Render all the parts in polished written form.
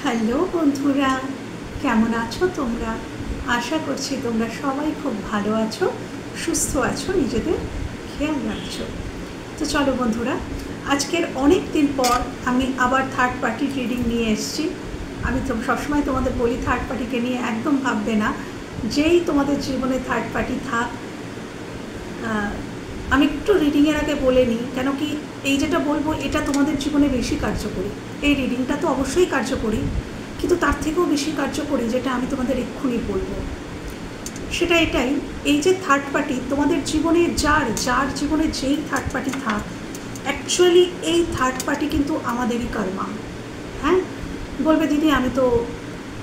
Hello বন্ধুরা, কেমন আছো তোমরা? আশা করছি তোমরা সবাই খুব ভালো আছো, সুস্থ আছো, নিজেদের খেয়াল রাখছো। তো চলো বন্ধুরা, আজকের অনেক দিন পর আমি আবার থার্ড পার্টি রিডিং নিয়ে এসেছি। আমি তো সবসময় তোমাদের বলি থার্ড পার্টিকে নিয়ে একদম ভাববে না। যেই তোমাদের জীবনে থার্ড পার্টি থাক, আমি একটু রিডিংয়ের আগে বলে নিই, কেন কি এই যেটা বলবো এটা তোমাদের জীবনে বেশি কার্যকরী। এই রিডিংটা তো অবশ্যই কার্যকরী, কিন্তু তার থেকেও বেশি কার্যকরী যেটা আমি তোমাদের এক্ষুনি বলবো সেটা এটাই, এই যে থার্ড পার্টি তোমাদের জীবনে যার জীবনে যেই থার্ড পার্টি থাক, অ্যাকচুয়ালি এই থার্ড পার্টি কিন্তু আমাদেরই কর্মা। হ্যাঁ, বলবে দিদি আমি তো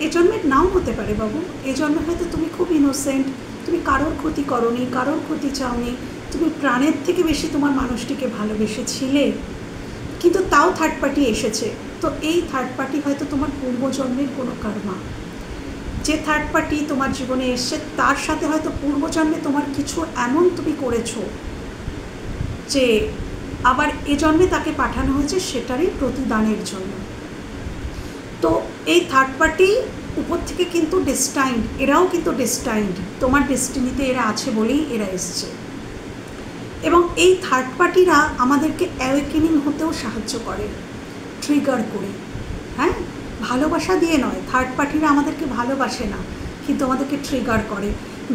এ জন্মের নাও হতে পারে বাবু, এ জন্মে হয়তো তুমি খুব ইনোসেন্ট, তুমি কারোর ক্ষতি করোনি, কারোর ক্ষতি চাওনি, তুমি প্রাণের থেকে বেশি তোমার মানুষটিকে ভালোবেসেছিলে, কিন্তু তাও থার্ড পার্টি এসেছে। তো এই থার্ড পার্টি হয়তো তোমার পূর্বজন্মের কোনো কর্মা। যে থার্ড পার্টি তোমার জীবনে এসছে তার সাথে হয়তো পূর্বজন্মে তোমার কিছু এমন তুমি করেছো যে আবার এ জন্মে তাকে পাঠানো হয়েছে সেটারই প্রতিদানের জন্য। তো এই থার্ড পার্টি উপর থেকে কিন্তু ডেস্টাইন্ড, এরাও কিন্তু ডেস্টাইন্ড, তোমার ডেস্টিনিতে এরা আছে বলেই এরা এসছে। এবং এই থার্ড পার্টিরা আমাদেরকে অ্যাওয়েকেনিং হতেও সাহায্য করে, ট্রিগার করে। হ্যাঁ, ভালোবাসা দিয়ে নয়, থার্ড পার্টিরা আমাদেরকে ভালোবাসে না, কিন্তু আমাদেরকে ট্রিগার করে।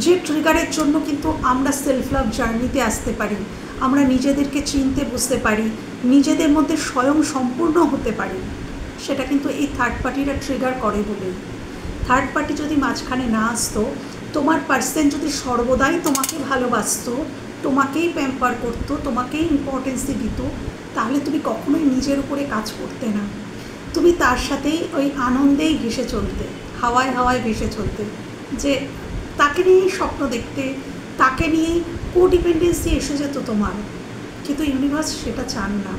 যে ট্রিগারের জন্য কিন্তু আমরা সেলফ লাভ জার্নিতে আসতে পারি, আমরা নিজেদেরকে চিনতে বুঝতে পারি, নিজেদের মধ্যে স্বয়ং সম্পূর্ণ হতে পারি, সেটা কিন্তু এই থার্ড পার্টিরা ট্রিগার করে বলেই। থার্ড পার্টি যদি মাঝখানে না আসতো, তোমার পার্সন যদি সর্বদাই তোমাকে ভালোবাসতো, তোমাকেই প্যাম্পার করতো, তোমাকেই ইম্পর্টেন্স দিত, তাহলে তুমি কখনোই নিজের উপরে কাজ করতে না। তুমি তার সাথেই ওই আনন্দেই ভেসে চলতে, হাওয়ায় হাওয়ায় ভেসে চলতে, যে তাকে নিয়েই স্বপ্ন দেখতে, তাকে নিয়েই কোডিপেন্ডেন্সি এসে যেত তোমার। কিন্তু ইউনিভার্স সেটা চান না।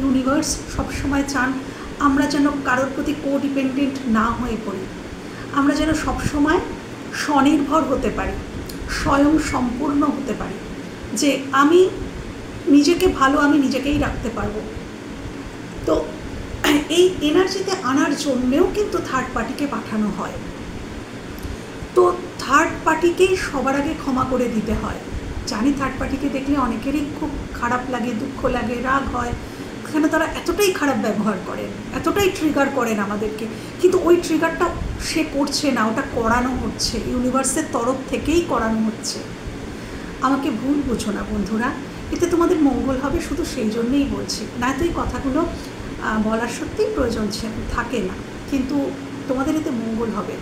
ইউনিভার্স সবসময় চান আমরা যেন কারোর প্রতি কোডিপেন্ডেন্ট না হয়ে পড়ি, আমরা যেন সবসময় স্বনির্ভর হতে পারি, স্বয়ং সম্পূর্ণ হতে পারি, যে আমি নিজেকে ভালো, আমি নিজেকেই রাখতে পারবো। তো এই এনার্জিতে আনার জন্যেও কিন্তু থার্ড পার্টিকে পাঠানো হয়। তো থার্ড পার্টিকেই সবার আগে ক্ষমা করে দিতে হয়। জানি থার্ড পার্টিকে দেখলে অনেকেরই খুব খারাপ লাগে, দুঃখ লাগে, রাগ হয়, কেন তারা এতটাই খারাপ ব্যবহার করেন, এতটাই ট্রিগার করেন আমাদেরকে, কিন্তু ওই ট্রিগারটা সে করছে না, ওটা করানো হচ্ছে, ইউনিভার্সের তরফ থেকেই করানো হচ্ছে। আমাকে ভুল বুঝো না বন্ধুরা, এতে তোমাদের মঙ্গল হবে, শুধু সেই জন্যেই বলছি, না তো এই কথাগুলো বলার সত্যিই প্রয়োজন থাকে না, কিন্তু তোমাদের এতে মঙ্গল হবে।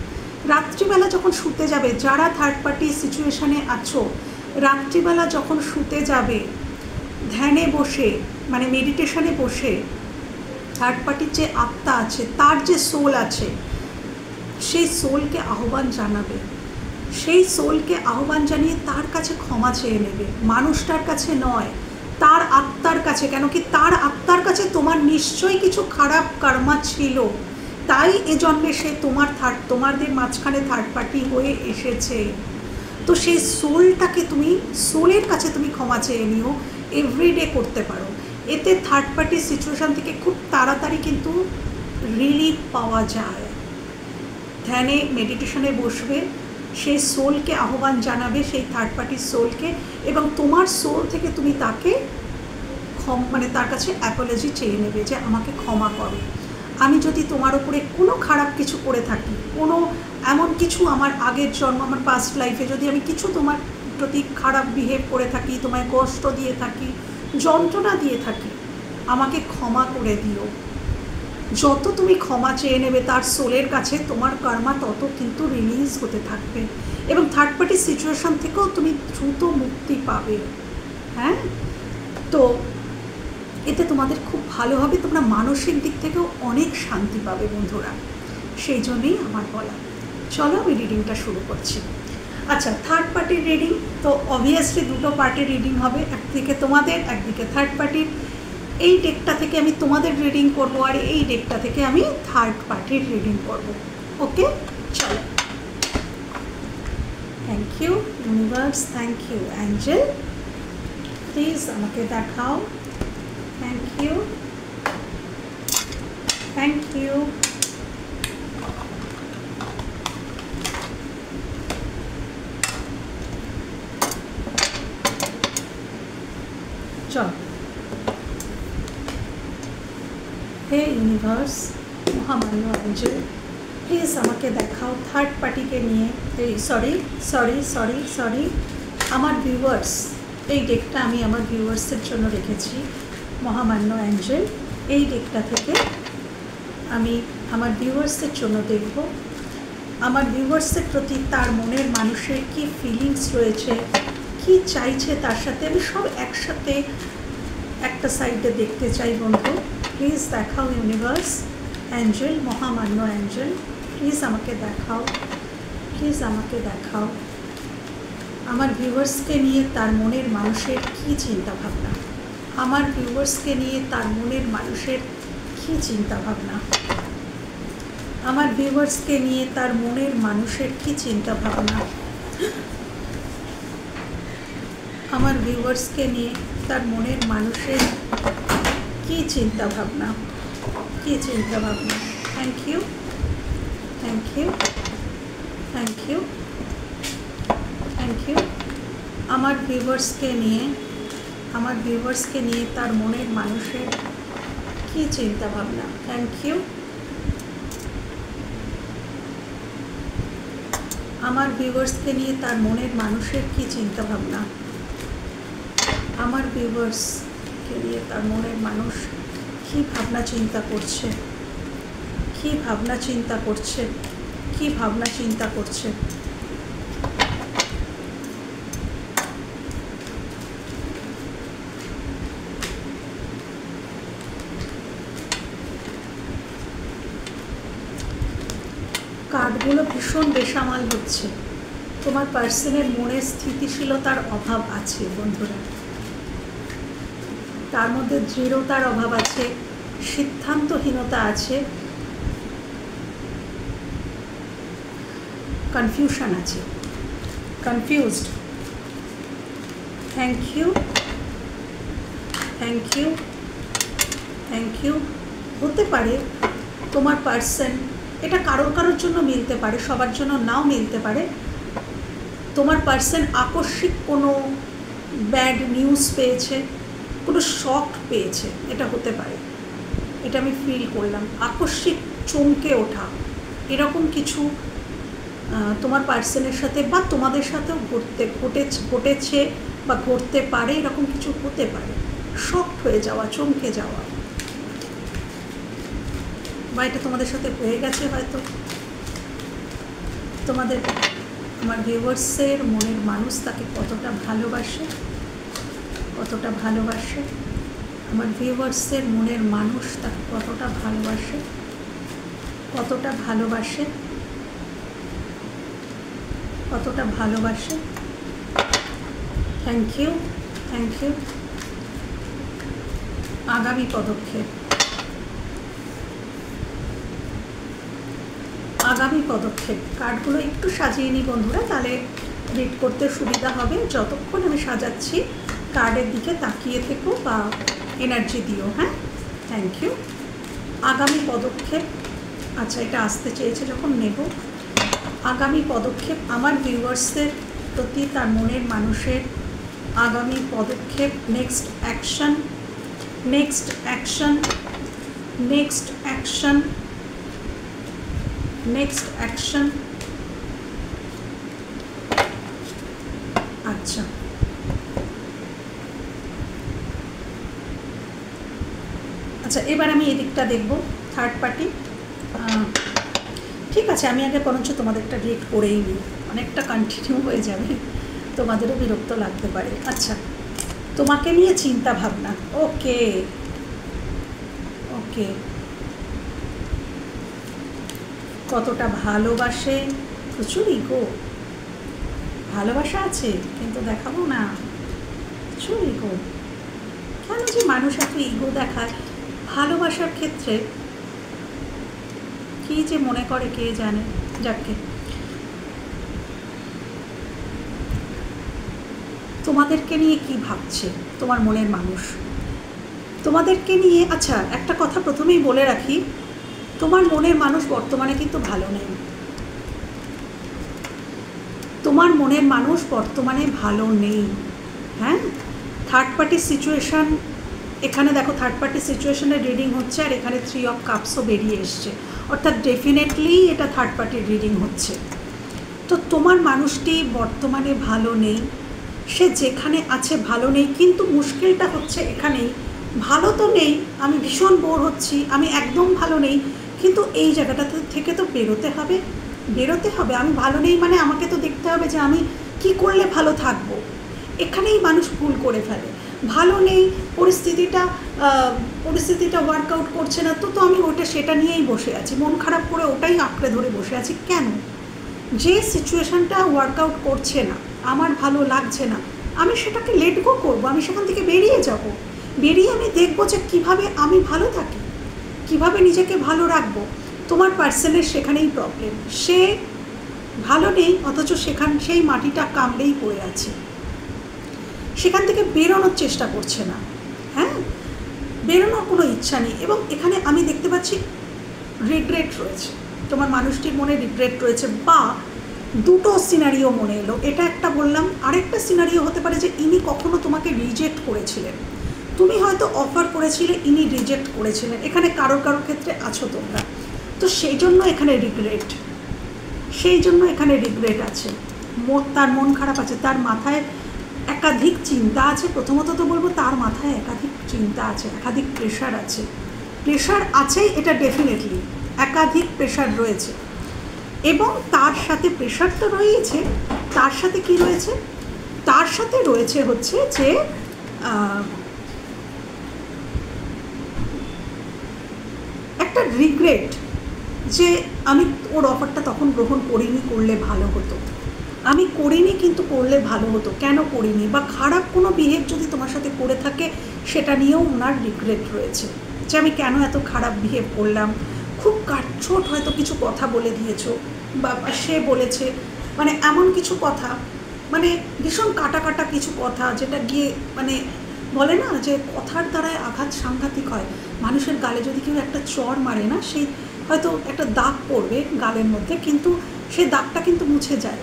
রাত্রিবেলা যখন শুতে যাবে, যারা থার্ড পার্টি সিচুয়েশানে আছো, রাত্রিবেলা যখন শুতে যাবে, ধ্যানে বসে মানে মেডিটেশনে বসে থার্ড পার্টির যে আত্মা আছে, তার যে সোল আছে, সেই সোলকে আহ্বান জানাবে, সেই সোলকে আহ্বান জানিয়ে তার কাছে ক্ষমা চেয়ে নেবে, মানুষটার কাছে নয়, তার আত্মার কাছে। কেন কি তার আত্মার কাছে তোমার নিশ্চয়ই কিছু খারাপ কর্মা ছিল, তাই এ জন্মে সে তোমাদের মাঝখানে থার্ড পার্টি হয়ে এসেছে। তো সেই সোলটাকে তুমি, সোলের কাছে তুমি ক্ষমা চেয়ে নিও, এভরিডে করতে পারো। এতে থার্ড পার্টির সিচুয়েশান থেকে খুব তাড়াতাড়ি কিন্তু রিলিফ পাওয়া যায়। ধ্যানে মেডিটেশনে বসবে, সেই সোলকে আহ্বান জানাবে, সেই থার্ড পার্টির সোলকে, এবং তোমার সোল থেকে তুমি তাকে তার কাছে অ্যাপোলজি চেয়ে নেবে, যে আমাকে ক্ষমা করো, আমি যদি তোমার উপরে কোনো খারাপ কিছু করে থাকি, কোনো এমন কিছু আমার আগের জন্ম, আমার পাস্ট লাইফে যদি আমি কিছু তোমার প্রতি খারাপ বিহেভ করে থাকি, তোমায় কষ্ট দিয়ে থাকি, যন্ত্রণা দিয়ে থাকি, আমাকে ক্ষমা করে দিও। যত তুমি ক্ষমা চেয়ে নেবে তার সোলের কাছে, তোমার কর্মা তত কিন্তু রিলিজ হতে থাকবে, এবং থার্ড পার্টি সিচুয়েশান থেকেও তুমি দ্রুত মুক্তি পাবে। হ্যাঁ, তো এতে তোমাদের খুব ভালো হবে, তোমরা মানসিক দিক থেকেও অনেক শান্তি পাবে বন্ধুরা, সেই জন্যেই আমার বলা। চলো আমি রিডিংটা শুরু করছি। আচ্ছা, থার্ড পার্টির রিডিং তো অবভিয়াসলি দুটো পার্টির রিডিং হবে, একদিকে তোমাদের, একদিকে থার্ড পার্টির। এই ডেকটা থেকে আমি তোমাদের রিডিং করব, আর এই ডেকটা থেকে আমি থার্ড পার্টির রিডিং করব। ওকে, চলো। Thank you universe, thank you angel, please আমাকে দেখাও। থ্যাংক ইউ, থ্যাংক ইউ, হে ইউনিভার্স, মহামান্য অ্যাঞ্জেল, প্লিজ আমাকে দেখাও থার্ড পার্টিকে নিয়ে, এই সরি আমার ভিউয়ার্স, এই ডেকটা আমি আমার ভিউয়ার্সের জন্য রেখেছি। মহামান্য অ্যাঞ্জেল, এই ডেকটা থেকে আমি আমার ভিউয়ার্সের জন্য দেখব আমার ভিউয়ার্সের প্রতি তার মনের মানুষের কি ফিলিংস রয়েছে, কি চাইছে তার সাথে। আমি সব একসাথে একটা সাইডে দেখতে চাই বন্ধু। প্লিজ দেখাও ইউনিভার্স, অ্যাঞ্জেল, মহামান্য অ্যাঞ্জেল, প্লিজ আমাকে দেখাও, প্লিজ আমাকে দেখাও আমার ভিউয়ার্সকে নিয়ে তার মনের মানুষের কী চিন্তাভাবনা, আমার ভিউয়ার্সকে নিয়ে তার মনের মানুষের কী চিন্তাভাবনা, আমার ভিউয়ার্সকে নিয়ে তার মনের মানুষের কী চিন্তাভাবনা, আমার ভিউয়ার্সকে নিয়ে তার মনের মানুষের কী চিন্তাভাবনা, কী চিন্তাভাবনা। Thank you, thank you, thank you, thank you. আমার ভিউয়ার্সকে নিয়ে তার মনের মানুষের কী চিন্তাভাবনা। Thank you. আমার ভিউয়ার্সকে নিয়ে তার মনের মানুষের কী চিন্তাভাবনা, আমার ভিউয়ার্সকে নিয়ে তার মনের মানুষ কী ভাবনা চিন্তা করছে, কী ভাবনা চিন্তা করছে, কী ভাবনা চিন্তা করছে। কার্ডগুলো ভীষণ বেসামাল হচ্ছে। তোমার পার্সনের মনের স্থিতিশীলতার অভাব আছে বন্ধুরা, তার মধ্যে দৃঢ়তার অভাব আছে, সিদ্ধান্তহীনতা আছে, কনফিউশন আছে, confused. Thank you, thank you, thank you. হতে পারে তোমার পার্সন, এটা কারোর জন্য মিলতে পারে, সবার জন্য নাও মিলতে পারে। তোমার পার্সন আকস্মিক কোনো ব্যাড নিউজ পেয়েছে, কোনো শক পেয়েছে, এটা হতে পারে। এটা আমি ফিল করলাম, আকস্মিক চমকে ওঠা, এরকম কিছু তোমার পার্সনের সাথে বা তোমাদের সাথেও ঘটেছে বা ঘটতে পারে, এরকম কিছু হতে পারে। শক হয়ে যাওয়া, চমকে যাওয়া, বা এটা তোমাদের সাথে হয়ে গেছে হয়তো। তোমাদের আমার ভিউয়ার্সের মনের মানুষ তাকে কতটা ভালোবাসে, কতটা ভালোবাসে, আমার ভিউয়ার্সের মনের মানুষ তাকে কতটা ভালোবাসে, কতটা ভালোবাসে, কতটা ভালোবাসে। Thank you, thank you. আগামী পদক্ষেপ, আগামী পদক্ষেপ। কার্ডগুলো একটু সাজিয়ে নিই বন্ধুরা, তাহলে রিড করতে সুবিধা হবে। যতক্ষণ আমি সাজাচ্ছি কার্ডের দিকে তাকিয়ে থেকো বা এনার্জি দিও। হ্যাঁ, থ্যাংক ইউ। আগামী পদক্ষেপ, আচ্ছা এটা আসতে চেয়েছে যখন নেব। আগামী পদক্ষেপ, আমার ভিউয়ার্সের প্রতি তার মনের মানুষের আগামী পদক্ষেপ, next action, next action, next action, next action. আচ্ছা, আচ্ছা এবার আমি এদিকটা দেখব, থার্ড পার্টি। ঠিক আছে, আমি আগে বরঞ্চ তোমাদেরটা রিড করেই নিই, অনেকটা কন্টিনিউ হয়ে যাবে, তোমাদেরও বিরক্ত লাগতে পারে। আচ্ছা, তোমাকে নিয়ে চিন্তা ভাবনা। ওকে ওকে, কতটা ভালোবাসে, প্রচুর ইগো, ভালোবাসা আছে কিন্তু দেখাবো না, প্রচুর ইগো। কেন যে মানুষ এত ইগো দেখায় ভালোবাসার ক্ষেত্রে, কি যে মনে করে কে জানে। যাকে তোমাদেরকে নিয়ে কি ভাবছে তোমার মনের মানুষ, তোমাদেরকে নিয়ে। আচ্ছা একটা কথা প্রথমেই বলে রাখি, তোমার মনের মানুষ বর্তমানে কিন্তু ভালো নেই, তোমার মনের মানুষ বর্তমানে ভালো নেই। হ্যাঁ, থার্ড পার্টির সিচুয়েশান এখানে দেখো থার্ড পার্টি সিচুয়েশনের রিডিং হচ্ছে, আর এখানে 3 অফ কাপসও বেরিয়ে এসছে, অর্থাৎ ডেফিনেটলি এটা থার্ড পার্টির রিডিং হচ্ছে। তো তোমার মানুষটি বর্তমানে ভালো নেই, সে যেখানে আছে ভালো নেই, কিন্তু মুশকিলটা হচ্ছে এখানেই, ভালো তো নেই, আমি ভীষণ বোর হচ্ছি, আমি একদম ভালো নেই, কিন্তু এই জায়গাটা থেকে তো বেরোতে হবে, আমি ভালো নেই মানে আমাকে তো দেখতে হবে যে আমি কি করলে ভালো থাকবো। এখানেই মানুষ ভুল করে ফেলে, ভালো নেই, পরিস্থিতিটা ওয়ার্কআউট করছে না, তো আমি সেটা নিয়েই বসে আছি, মন খারাপ করে ওটাই আঁকড়ে ধরে বসে আছি। কেন? যে সিচুয়েশানটা ওয়ার্কআউট করছে না, আমার ভালো লাগছে না, আমি সেটাকে লেট গো করবো, আমি সেখান থেকে বেরিয়ে যাব, বেরিয়ে আমি দেখবো যে কীভাবে আমি ভালো থাকি, কিভাবে নিজেকে ভালো রাখবো। তোমার পার্সনের সেখানেই প্রবলেম, সে ভালো নেই, অথচ সেই মাটিটা কামড়েই পড়ে আছে, সেখান থেকে বেরোনোর চেষ্টা করছে না, হ্যাঁ, বেরোনোর কোনো ইচ্ছা নেই। এবং এখানে আমি দেখতে পাচ্ছি রিগ্রেট রয়েছে, তোমার মানুষটির মনে রিগ্রেট রয়েছে, বা দুটো সিনারিও মনে এলো, এটা একটা বললাম, আরেকটা সিনারিও হতে পারে যে ইনি কখনো তোমাকে রিজেক্ট করেছিলেন, তুমি হয়তো অফার করেছিলে, ইনি রিজেক্ট করেছিলেন, এখানে কারোর ক্ষেত্রে আছো তোমরা, তো সেই জন্য এখানে রিগ্রেট আছে, তার মন খারাপ আছে, তার মাথায় একাধিক চিন্তা আছে। প্রথমত তো বলবো তার মাথায় একাধিক চিন্তা আছে, একাধিক প্রেশার আছে, এটা ডেফিনেটলি একাধিক প্রেশার রয়েছে। এবং তার সাথে প্রেশার তো রয়েছে, তার সাথে কি রয়েছে, তার সাথে রয়েছে হচ্ছে যে একটা রিগ্রেট, যে আমি ওর অফারটা তখন গ্রহণ করিনি, করলে ভালো হতো, আমি করিনি কিন্তু করলে ভালো হতো, কেন করিনি, বা খারাপ কোনো বিহেভ যদি তোমার সাথে করে থাকে সেটা নিয়েও ওনার রিগ্রেট রয়েছে, যে আমি কেন এত খারাপ বিহেভ করলাম, খুব কাটছোট হয়তো কিছু কথা বলে দিয়েছো, বা সে বলেছে, মানে এমন কিছু কথা, মানে ভীষণ কাটা কিছু কথা, যেটা গিয়ে মানে বলে না যে কথার দ্বারায় আঘাত সাংঘাতিক হয়, মানুষের গালে যদি কেউ একটা চড় মারে না, সেই হয়তো একটা দাগ পড়বে গালের মধ্যে, কিন্তু সেই দাগটা কিন্তু মুছে যায়,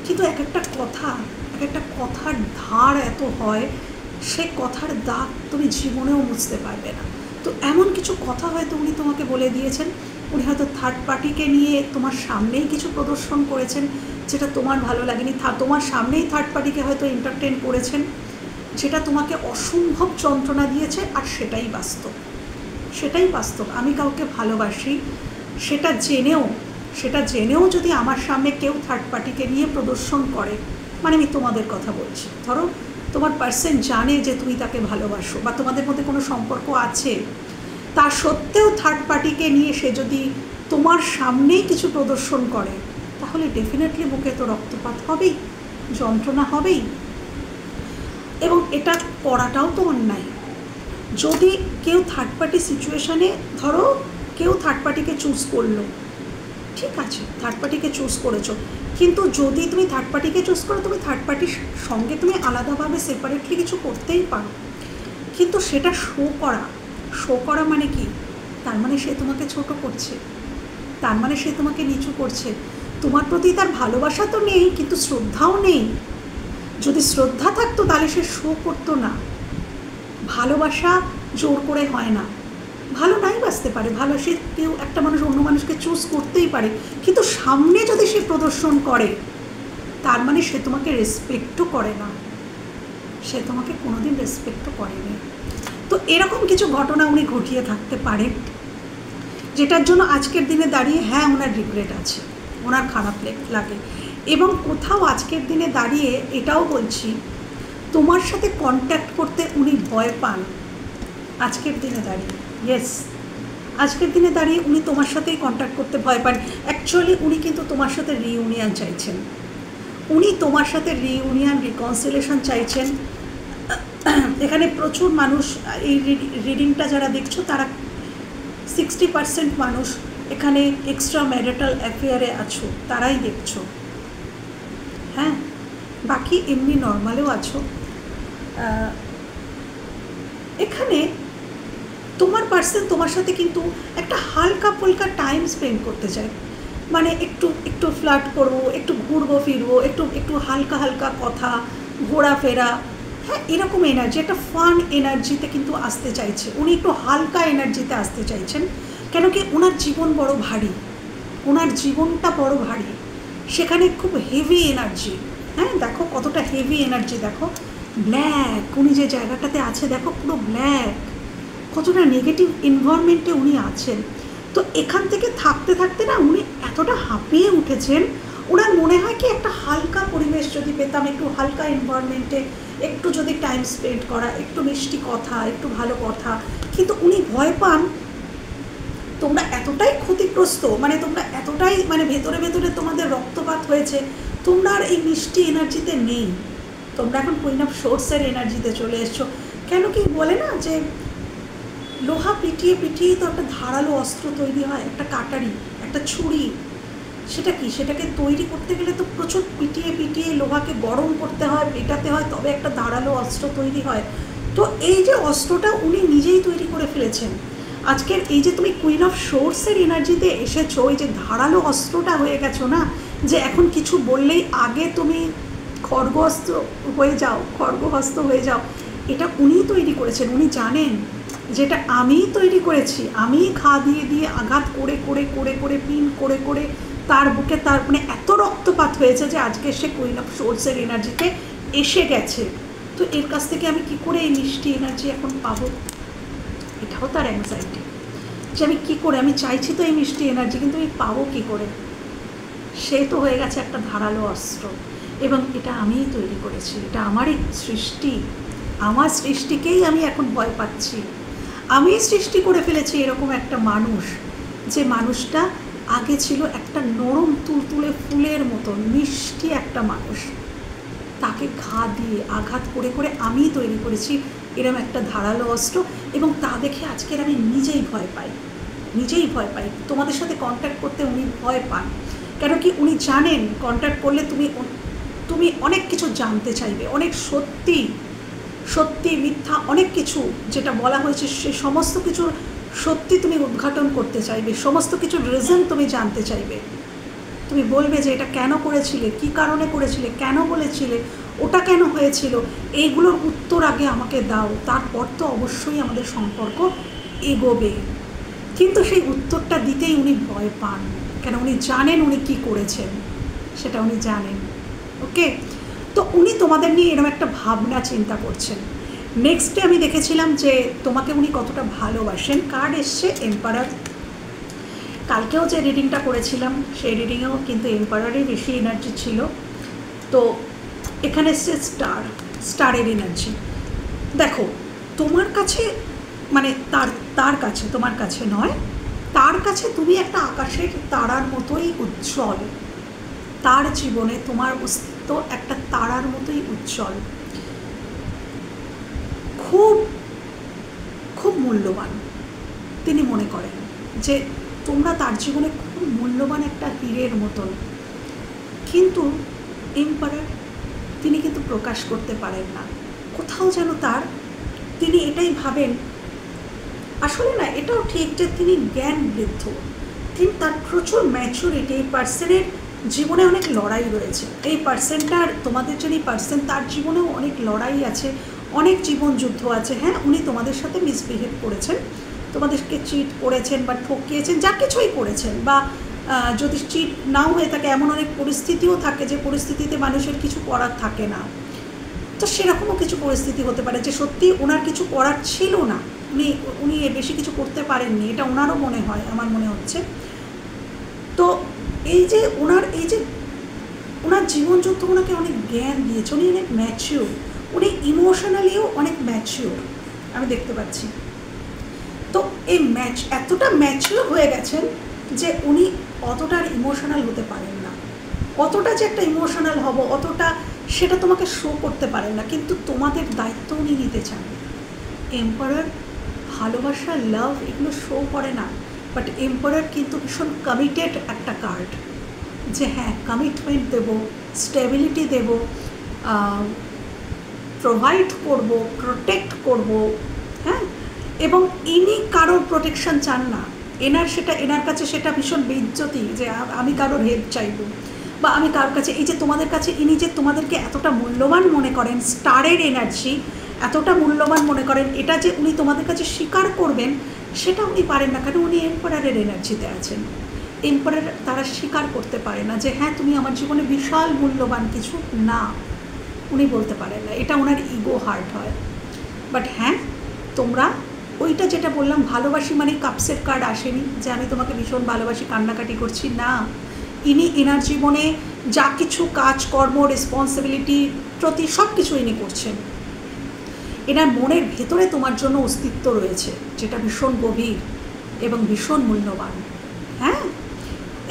কিন্তু এক একটা কথার ধার এত হয়, সে কথার দাগ তুমি জীবনেও মুছতে পারবে না। তো এমন কিছু কথা হয়তো উনি তোমাকে বলে দিয়েছেন, উনি হয়তো থার্ড পার্টিকে নিয়ে তোমার সামনেই কিছু প্রদর্শন করেছেন যেটা তোমার ভালো লাগেনি, তোমার সামনেই থার্ড পার্টিকে হয়তো এন্টারটেন করেছেন, যেটা তোমাকে অসম্ভব যন্ত্রণা দিয়েছে, আর সেটাই বাস্তব। আমি কাউকে ভালোবাসি, সেটা জেনেও যদি আমার সামনে কেউ থার্ড পার্টিকে নিয়ে প্রদর্শন করে, মানে আমি তোমাদের কথা বলছি, ধরো তোমার পার্সন জানে যে তুমি তাকে ভালোবাসো, বা তোমাদের মধ্যে কোনো সম্পর্ক আছে, তা সত্ত্বেও থার্ড পার্টিকে নিয়ে সে যদি তোমার সামনেই কিছু প্রদর্শন করে, তাহলে ডেফিনেটলি বুকে তো রক্তপাত হবেই, যন্ত্রণা হবেই, এবং এটা করাটাও তো অন্যায়। যদি কেউ থার্ড পার্টি সিচুয়েশানে, ধরো কেউ থার্ড পার্টিকে চুজ করলো, ঠিক আছে, থার্ড পার্টিকে চুজ করেছো, কিন্তু যদি তুমি থার্ড পার্টিকে চুজ করো, তুমি থার্ড পার্টির সঙ্গে তুমি আলাদাভাবে সেপারেটলি কিছু করতেই পারো, কিন্তু সেটা শো করা মানে কি? তার মানে সে তোমাকে ছোট করছে, তার মানে সে তোমাকে নিচু করছে, তোমার প্রতি তার ভালোবাসা তো নেই, কিন্তু শ্রদ্ধাও নেই। যদি শ্রদ্ধা থাকতো তাহলে সে শো করতো না। ভালোবাসা জোর করে হয় না, ভালো নাই বাসতে পারে, ভালো সে কেউ একটা মানুষ অন্য মানুষকে চুজ করতেই পারে, কিন্তু সামনে যদি সে প্রদর্শন করে, তার মানে সে তোমাকে রেসপেক্টও করে না, সে তোমাকে কোনোদিন রেসপেক্টও করেনি। তো এরকম কিছু ঘটনা উনি ঘটিয়ে থাকতে পারেন, যেটার জন্য আজকের দিনে দাঁড়িয়ে হ্যাঁ ওনার রিগ্রেট আছে, ওনার খারাপ লাগে, এবং কোথাও আজকের দিনে দাঁড়িয়ে এটাও বলছি, তোমার সাথে কন্ট্যাক্ট করতে উনি ভয় পান আজকের দিনে দাঁড়িয়ে। ইয়েস, আজকের দিনে দাঁড়িয়ে উনি তোমার সাথেই কন্ট্যাক্ট করতে ভয় পান। অ্যাকচুয়ালি উনি কিন্তু তোমার সাথে রিইউনিয়ন চাইছেন, উনি তোমার সাথে রিকনসিলেশন চাইছেন। এখানে প্রচুর মানুষ, এই রিডিংটা যারা দেখছো তারা 60% মানুষ এখানে এক্সট্রা ম্যারিটাল অ্যাফেয়ারে আছো, তারাই দেখছো, হ্যাঁ, বাকি এমনি নর্মালেও আছো। এখানে তোমার পার্সন তোমার সাথে কিন্তু একটা হালকা ফুলকা টাইম স্পেন্ড করতে চায়, মানে একটু ফ্লার্ট করবো, একটু ঘুরবো ফিরবো, একটু হালকা কথা, ঘোরাফেরা, হ্যাঁ, এরকম এনার্জি, একটা ফান এনার্জিতে কিন্তু আসতে চাইছে উনি, একটু হালকা এনার্জিতে আসতে চাইছেন। কেন কি ওনার জীবন বড় ভারী, ওনার জীবনটা বড় ভারী, সেখানে খুব হেভি এনার্জি। হ্যাঁ, দেখো কতটা হেভি এনার্জি, দেখো ব্ল্যাক, উনি যে জায়গাটাতে আছে দেখো পুরো ব্ল্যাক, কতটা নেগেটিভ এনভায়রনমেন্টে উনি আছেন। তো এখান থেকে থাকতে থাকতে না উনি এতটা হাঁপিয়ে উঠেছেন, ওনার মনে হয় কি একটা হালকা পরিবেশ যদি পেতাম, একটু হালকা এনভায়রনমেন্টে একটু যদি টাইম স্পেন্ড করা, একটু মিষ্টি কথা, একটু ভালো কথা। কিন্তু উনি ভয় পান তোমরা এতটাই ক্ষতিগ্রস্ত, মানে তোমরা এতটাই মানে ভেতরে ভেতরে তোমাদের রক্তপাত হয়েছে, তোমরা আর এই মিষ্টি এনার্জিতে নেই, তোমরা এখন কুইন অফ সোর্সের এনার্জিতে চলে এসছো। কেন কি বলে না যে লোহা পিটিয়ে পিটিয়েই তো একটা ধারালো অস্ত্র তৈরি হয়, একটা কাটারি, একটা ছুরি, সেটা কি, সেটাকে তৈরি করতে গেলে তো প্রচুর পিটিয়ে পিটিয়ে লোহাকে গরম করতে হয়, পেটাতে হয়, তবে একটা ধারালো অস্ত্র তৈরি হয়। তো এই যে অস্ত্রটা উনি নিজেই তৈরি করে ফেলেছেন। আজকের এই যে তুমি কুইন অফ সোর্সের এনার্জিতে এসেছো, ওই যে ধারালো অস্ত্রটা হয়ে গেছো না, যে এখন কিছু বললেই আগে তুমি খড়গহস্ত হয়ে যাও, খড়গহস্ত হয়ে যাও, এটা উনিই তৈরি করেছেন। উনি জানেন যেটা আমিই তৈরি করেছি, আমিই ঘা দিয়ে দিয়ে আঘাত করে করে করে করে পিন করে করে তার বুকে তার মানে এত রক্তপাত হয়েছে যে আজকে সে কুইন অফ সোর্সের এনার্জিতে এসে গেছে। তো এর কাছ থেকে আমি কি করে এই মিষ্টি এনার্জি এখন পাবো, এটাও তার অ্যাংজাইটি, যে আমি কী করে, আমি চাইছি তো এই মিষ্টি এনার্জি, কিন্তু আমি পাবো কী করে। সে তো হয়ে গেছে একটা ধারালো অস্ত্র, এবং এটা আমিই তৈরি করেছি, এটা আমারই সৃষ্টি, আমার সৃষ্টিকেই আমি এখন ভয় পাচ্ছি। আমি সৃষ্টি করে ফেলেছি এরকম একটা মানুষ, যে মানুষটা আগে ছিল একটা নরম তুলতুলে ফুলের মতো মিষ্টি একটা মানুষ, তাকে ঘা দিয়ে আঘাত করে করে আমিই তৈরি করেছি এরকম একটা ধারালো অস্ত্র। এবং তা দেখে আজকের আমি নিজেই ভয় পাই, নিজেই ভয় পাই। তোমাদের সাথে কন্ট্যাক্ট করতে উনি ভয় পান, কেন কি উনি জানেন কন্ট্যাক্ট করলে তুমি অনেক কিছু জানতে চাইবে, অনেক সত্যি সত্যি মিথ্যা অনেক কিছু যেটা বলা হয়েছে সে সমস্ত কিছুর সত্যি তুমি উদ্ঘাটন করতে চাইবে, সমস্ত কিছুর রিজন তুমি জানতে চাইবে। তুমি বলবে যে এটা কেন করেছিলে, কী কারণে করেছিলে, কেন বলেছিলে, ওটা কেন হয়েছিল, এইগুলোর উত্তর আগে আমাকে দাও, তারপর তো অবশ্যই আমাদের সম্পর্ক এগোবে। কিন্তু সেই উত্তরটা দিতেই উনি ভয় পান, কেন উনি জানেন উনি কী করেছেন, সেটা উনি জানেন। ওকে, তো উনি তোমাদের নিয়ে এরকম একটা ভাবনা চিন্তা করছেন। নেক্সটে আমি দেখেছিলাম যে তোমাকে উনি কতটা ভালোবাসেন। কার্ড এসছে এম্পারার। কালকেও যে রিডিংটা করেছিলাম সেই রিডিংয়েও কিন্তু এম্পারারই বেশি এনার্জি ছিল। তো এখানে এসছে স্টারের এনার্জি। দেখো তোমার কাছে মানে তার কাছে, তোমার কাছে নয়, তার কাছে তুমি একটা আকাশের তারার মতোই উজ্জ্বল, তার জীবনে তোমার অস্তিত্ব একটা তারার মতোই উজ্জ্বল, খুব খুব মূল্যবান। তিনি মনে করেন যে তোমরা তার জীবনে খুব মূল্যবান একটা হীরের মতন। কিন্তু এম্পারার তিনি কিন্তু প্রকাশ করতে পারেন না, কোথাও যেন তিনি এটাই ভাবেন, আসলে না এটাও ঠিক যে তিনি জ্ঞান বৃদ্ধ, তিনি তার প্রচুর ম্যাচুরিটি, এই পার্সনের জীবনে অনেক লড়াই রয়েছে। এই পার্সনটার, তোমাদের যে পার্সন তার জীবনেও অনেক লড়াই আছে, অনেক জীবন যুদ্ধ আছে। হ্যাঁ, উনি তোমাদের সাথে মিসবিহেভ করেছেন, তোমাদেরকে চিট করেছেন বা ঠকিয়েছেন, যা কিছুই করেছেন, বা যদি চিট নাও হয়ে থাকে এমন অনেক পরিস্থিতিও থাকে যে পরিস্থিতিতে মানুষের কিছু করার থাকে না। তো সেরকমও কিছু পরিস্থিতি হতে পারে যে সত্যি ওনার কিছু করার ছিল না, উনি বেশি কিছু করতে পারেননি, এটা ওনারও মনে হয়, আমার মনে হচ্ছে। তো এই যে ওনার জীবনযুদ্ধ ওনাকে অনেক জ্ঞান দিয়েছে, উনি অনেক ম্যাচিওর, উনি ইমোশনালিও অনেক ম্যাচিওর আমি দেখতে পাচ্ছি। তো এই এতটা ম্যাচিওর হয়ে গেছেন যে উনি অতটা ইমোশনাল হতে পারেন না, অতটা যে একটা ইমোশনাল হব অতটা সেটা তোমাকে শো করতে পারেন না, কিন্তু তোমাদের দায়িত্ব উনি নিতে চান। এম্পারার ভালোবাসা, লাভ এগুলো শো করে না, বাট এম্পারার কিন্তু ভীষণ কমিটেড একটা কার্ড, যে হ্যাঁ কমিটমেন্ট দেব, স্টেবিলিটি দেব, প্রোভাইড করব, প্রোটেক্ট করব। হ্যাঁ, এবং ইনি কারোর প্রোটেকশন চান না, এনার কাছে সেটা ভীষণ বেইজ্জতি যে আমি কারোর হেল্প চাইব, বা আমি কার কাছে, এই যে তোমাদের কাছে ইনি যে তোমাদেরকে এতটা মূল্যবান মনে করেন, স্টারের এনার্জি এতটা মূল্যবান মনে করেন, এটা যে উনি তোমাদের কাছে স্বীকার করবেন সেটা উনি পারেন না, কারণ উনি এম্পারারের এনার্জিতে আছেন। এম্পারার তারা স্বীকার করতে পারে না যে হ্যাঁ তুমি আমার জীবনে বিশাল মূল্যবান কিছু, না, উনি বলতে পারেন না, এটা ওনার ইগো হার্ট হয়। বাট হ্যাঁ তোমরা ওইটা যেটা বললাম, ভালোবাসি মানে কাপসের কার্ড আসেনি যে আমি তোমাকে ভীষণ ভালোবাসি কান্নাকাটি করছি, না, ইনি এনার জীবনে যা কিছু কাজকর্ম রেসপন্সিবিলিটি প্রতি সব কিছু ইনি করছেন, এনার মনের ভেতরে তোমার জন্য অস্তিত্ব রয়েছে যেটা ভীষণ গভীর এবং ভীষণ মূল্যবান। হ্যাঁ,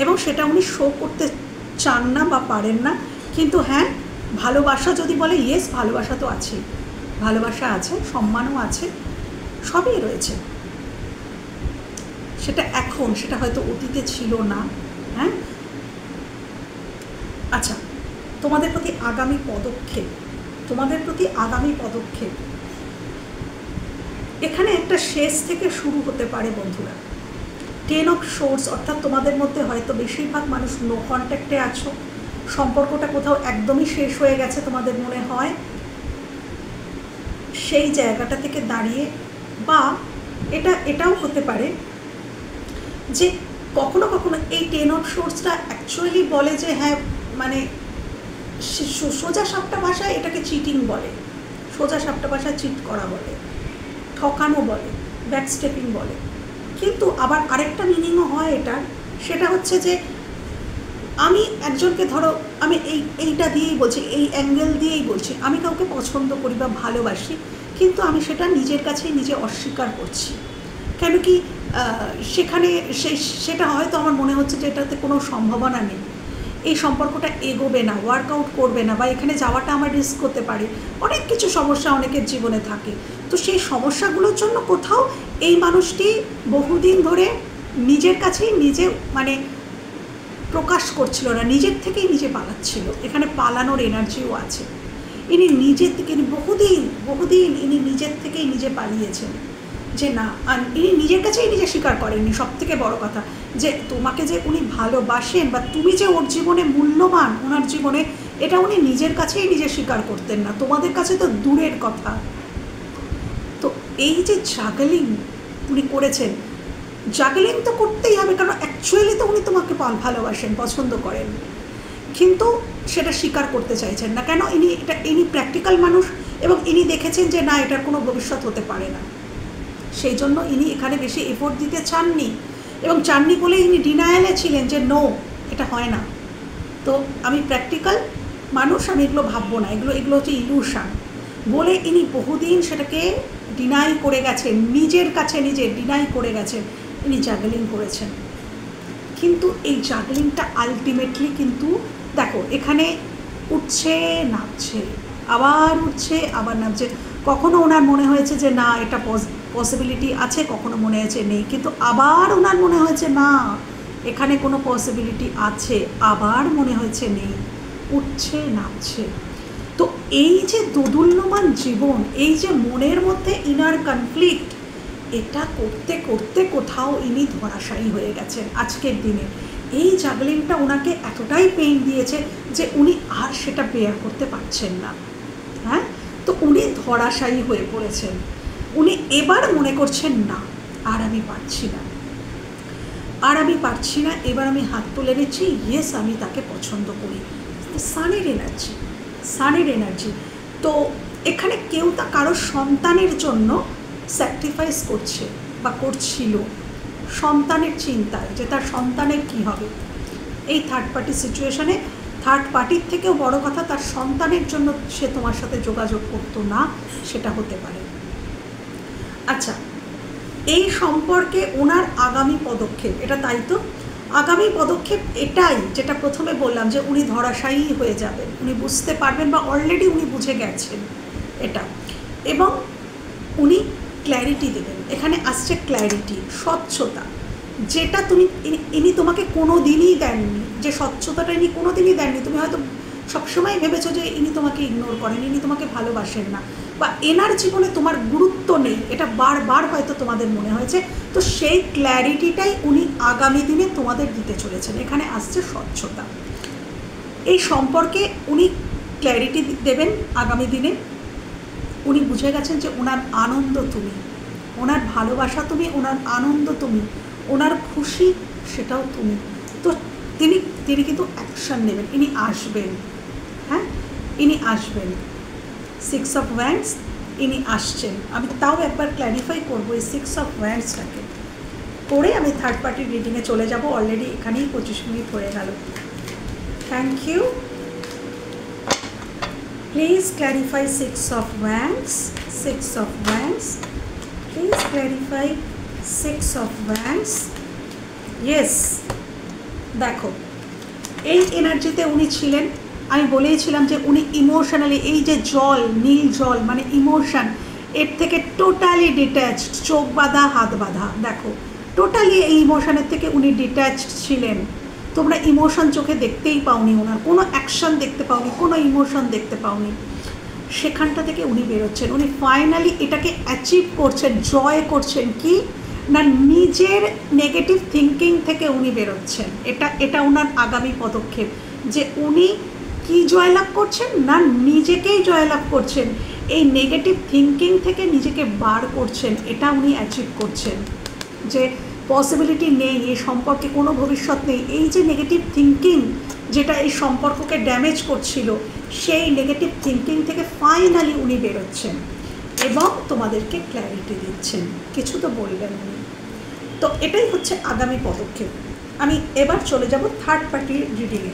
এবং সেটা উনি শো করতে চান না বা পারেন না, কিন্তু হ্যাঁ ভালোবাসা যদি বলে, ইয়েস ভালোবাসা তো আছে, ভালোবাসা আছে, সম্মানও আছে, সবই রয়েছে। সেটা এখন, সেটা হয়তো অতীতে ছিল না। হ্যাঁ, আচ্ছা, তোমাদের প্রতি আগামী পদক্ষেপ, তোমাদের প্রতি আগামী পদক্ষেপ এখানে একটা শেষ থেকে শুরু হতে পারে বন্ধুরা। 10 অফ সোর্স, অর্থাৎ তোমাদের মধ্যে হয়তো বেশিরভাগ মানুষ নো কন্ট্যাক্টে আছো, সম্পর্কটা কোথাও একদমই শেষ হয়ে গেছে তোমাদের মনে হয়, সেই জায়গাটা থেকে দাঁড়িয়ে, বা এটাও হতে পারে যে কখনো কখনো এই 10 অফ সোর্সটা অ্যাকচুয়ালি বলে যে হ্যাঁ মানে সোজা সাপটা ভাষায় এটাকে চিটিং বলে, সোজা সাপটা ভাষায় চিট করা বলে, ঠকানো বলে, ব্যাকস্টেপিং বলে। কিন্তু আবার আরেকটা মিনিংও হয় এটার, সেটা হচ্ছে যে আমি একজনকে, ধরো আমি এইটা দিয়েই বলছি, এই অ্যাঙ্গেল দিয়েই বলছি, আমি কাউকে পছন্দ করি বা ভালোবাসি, কিন্তু আমি সেটা নিজের কাছেই নিজে অস্বীকার করছি। কেন কি সেখানে সেটা হয়তো আমার মনে হচ্ছে যে এটাতে কোনো সম্ভাবনা নেই, এই সম্পর্কটা এগোবে না, ওয়ার্কআউট করবে না, বা এখানে যাওয়াটা আমার রিস্ক হতে পারে, অনেক কিছু সমস্যা অনেকের জীবনে থাকে। তো সেই সমস্যাগুলোর জন্য কোথাও এই মানুষটি বহুদিন ধরে নিজের কাছেই নিজে মানে প্রকাশ করছিল না, নিজের থেকেই নিজে পালাচ্ছিল, এখানে পালানোর এনার্জিও আছে। ইনি নিজের থেকে, বহুদিন ইনি নিজের থেকেই নিজে পালিয়েছেন, যে না, ইনি নিজের কাছেই নিজে স্বীকার করেননি। সব থেকে বড় কথা যে তোমাকে যে উনি ভালোবাসেন বা তুমি যে ওর জীবনে মূল্যবান ওনার জীবনে, এটা উনি নিজের কাছেই নিজে স্বীকার করতেন না, তোমাদের কাছে তো দূরের কথা। তো এই যে জাগলিং উনি করেছেন, জাগলিং তো করতেই হবে, কারণ অ্যাকচুয়ালি তো উনি তোমাকে ভালোবাসেন, পছন্দ করেন, কিন্তু সেটা স্বীকার করতে চাইছেন না। কেন? ইনি প্র্যাকটিক্যাল মানুষ এবং ইনি দেখেছেন যে না, এটার কোনো ভবিষ্যৎ হতে পারে না, সেই জন্য ইনি এখানে বেশি এফোর্ট দিতে চাননি, এবং চাননি বলে ইনি ডিনায়ালে ছিলেন যে নো, এটা হয় না। তো আমি প্র্যাকটিক্যাল মানুষ, আমি এগুলো ভাববো না, এগুলো হচ্ছে ইলুশন বলে ইনি বহুদিন সেটাকে ডিনাই করে গেছেন, নিজের কাছে নিজে ডিনাই করে গেছেন, ইনি জাগলিং করেছেন। কিন্তু এই জাগলিংটা আলটিমেটলি কিন্তু দেখো এখানে উঠছে নামছে, আবার উঠছে আবার নামছে, কখনো ওনার মনে হয়েছে যে না এটা পসিবিলিটি আছে, কখনো মনে হয়েছে নেই, কিন্তু আবার ওনার মনে হয়েছে না এখানে কোনো পসিবিলিটি আছে, আবার মনে হয়েছে নেই, উঠছে নামছে। তো এই যে দোদুল্যমান জীবন, এই যে মনের মধ্যে ইনার কনফ্লিক্ট, এটা করতে করতে কোথাও ইনি ধরাশায়ী হয়ে গেছেন আজকের দিনে। এই জাগলিংটা ওনাকে এতটাই পেইন দিয়েছে যে উনি আর সেটা বেয়ার করতে পারছেন না। হ্যাঁ, তো উনি ধরাশায়ী হয়ে পড়েছেন, উনি এবার মনে করছেন না আর আমি পারছি না, আর আমি পারছি না, এবার আমি হাত তুলে নিচ্ছি, ইয়েস আমি তাকে পছন্দ করি। সানের এনার্জি, সানের এনার্জি। তো এখানে কেউ তা কারোর সন্তানের জন্য স্যাক্রিফাইস করছে বা করছিল, সন্তানের চিন্তায় যে তার সন্তানের কী হবে। এই থার্ড পার্টি সিচুয়েশানে থার্ড পার্টির থেকেও বড় কথা, তার সন্তানের জন্য সে তোমার সাথে যোগাযোগ করতো না, সেটা হতে পারে। আচ্ছা, এই সম্পর্কে ওনার আগামী পদক্ষেপ, এটা তাই তো আগামী পদক্ষেপ এটাই, যেটা প্রথমে বললাম যে উনি ধরাশায়ী হয়ে যাবেন, উনি বুঝতে পারবেন বা অলরেডি উনি বুঝে গেছেন এটা, এবং উনি ক্ল্যারিটি দেবেন। এখানে আসছে ক্ল্যারিটি, স্বচ্ছতা, যেটা ইনি তোমাকে কোনো দিনই দেননি, যে স্বচ্ছতাটা ইনি কোনো দিনই দেননি। তুমি হয়তো সবসময় ভেবেছো যে ইনি তোমাকে ইগনোর করেন, ইনি তোমাকে ভালোবাসেন না, বা এনার জীবনে তোমার গুরুত্ব নেই, এটা বারবার হয়তো তোমাদের মনে হয়েছে। তো সেই ক্ল্যারিটিটাই উনি আগামী দিনে তোমাদের দিতে চলেছেন। এখানে আসছে স্বচ্ছতা। এই সম্পর্কে উনি ক্ল্যারিটি দেবেন আগামী দিনে। উনি বুঝে গেছেন যে ওনার আনন্দ তুমি, ওনার ভালোবাসা তুমি, ওনার আনন্দ তুমি, ওনার খুশি সেটাও তুমি। তো তিনি কিন্তু অ্যাকশান নেবেন, ইনি আসবেন। হ্যাঁ, ইনি আসবেন। 6 অফ ওয়ান্ডস, ইনি আসছেন। আমি তাও একবার ক্ল্যারিফাই করবো এই 6 অফ ওয়ান্ডসটাকে, করে আমি থার্ড পার্টির রিডিংয়ে চলে যাব। অলরেডি এখানেই 25 মিনিট হয়ে গেল। Thank you. Please clarify 6 of wands, 6 of wands. Please clarify 6 of wands. Yes, দেখো এই এনার্জিতে উনি ছিলেন। আমি বলেইছিলাম যে উনি ইমোশনালি, এই যে জল, নীল জল মানে ইমোশন, এর থেকে টোটালি ডিট্যাচড, চোখ বাঁধা হাত বাঁধা। দেখো টোটালি এই ইমোশনের থেকে উনি ডিট্যাচড ছিলেন। তোমরা ইমোশন চোখে দেখতেই পাওনি, ওনার কোনো অ্যাকশন দেখতে পাওনি, কোনো ইমোশন দেখতে পাওনি। সেখানটা থেকে উনি বেরোচ্ছেন। উনি ফাইনালি এটাকে অ্যাচিভ করছেন, জয় করছেন। কি না, নিজের নেগেটিভ থিঙ্কিং থেকে উনি বেরোচ্ছেন। এটা ওনার আগামী পদক্ষেপ, যে উনি কি জয়লাভ করছেন না, নিজেকেই জয়লাভ করছেন। এই নেগেটিভ থিঙ্কিং থেকে নিজেকে বার করছেন, এটা উনি অ্যাচিভ করছেন। যে পসিবিলিটি নেই, এই সম্পর্কে কোনো ভবিষ্যৎ নেই, এই যে নেগেটিভ থিঙ্কিং যেটা এই সম্পর্ককে ড্যামেজ করছিল, সেই নেগেটিভ থিঙ্কিং থেকে ফাইনালি উনি বেরোচ্ছেন এবং তোমাদেরকে ক্ল্যারিটি দিচ্ছেন। কিছু তো বলবেন উনি। তো এটাই হচ্ছে আগামী পদক্ষেপ। আমি এবার চলে যাব থার্ড পার্টির রিডিংয়ে।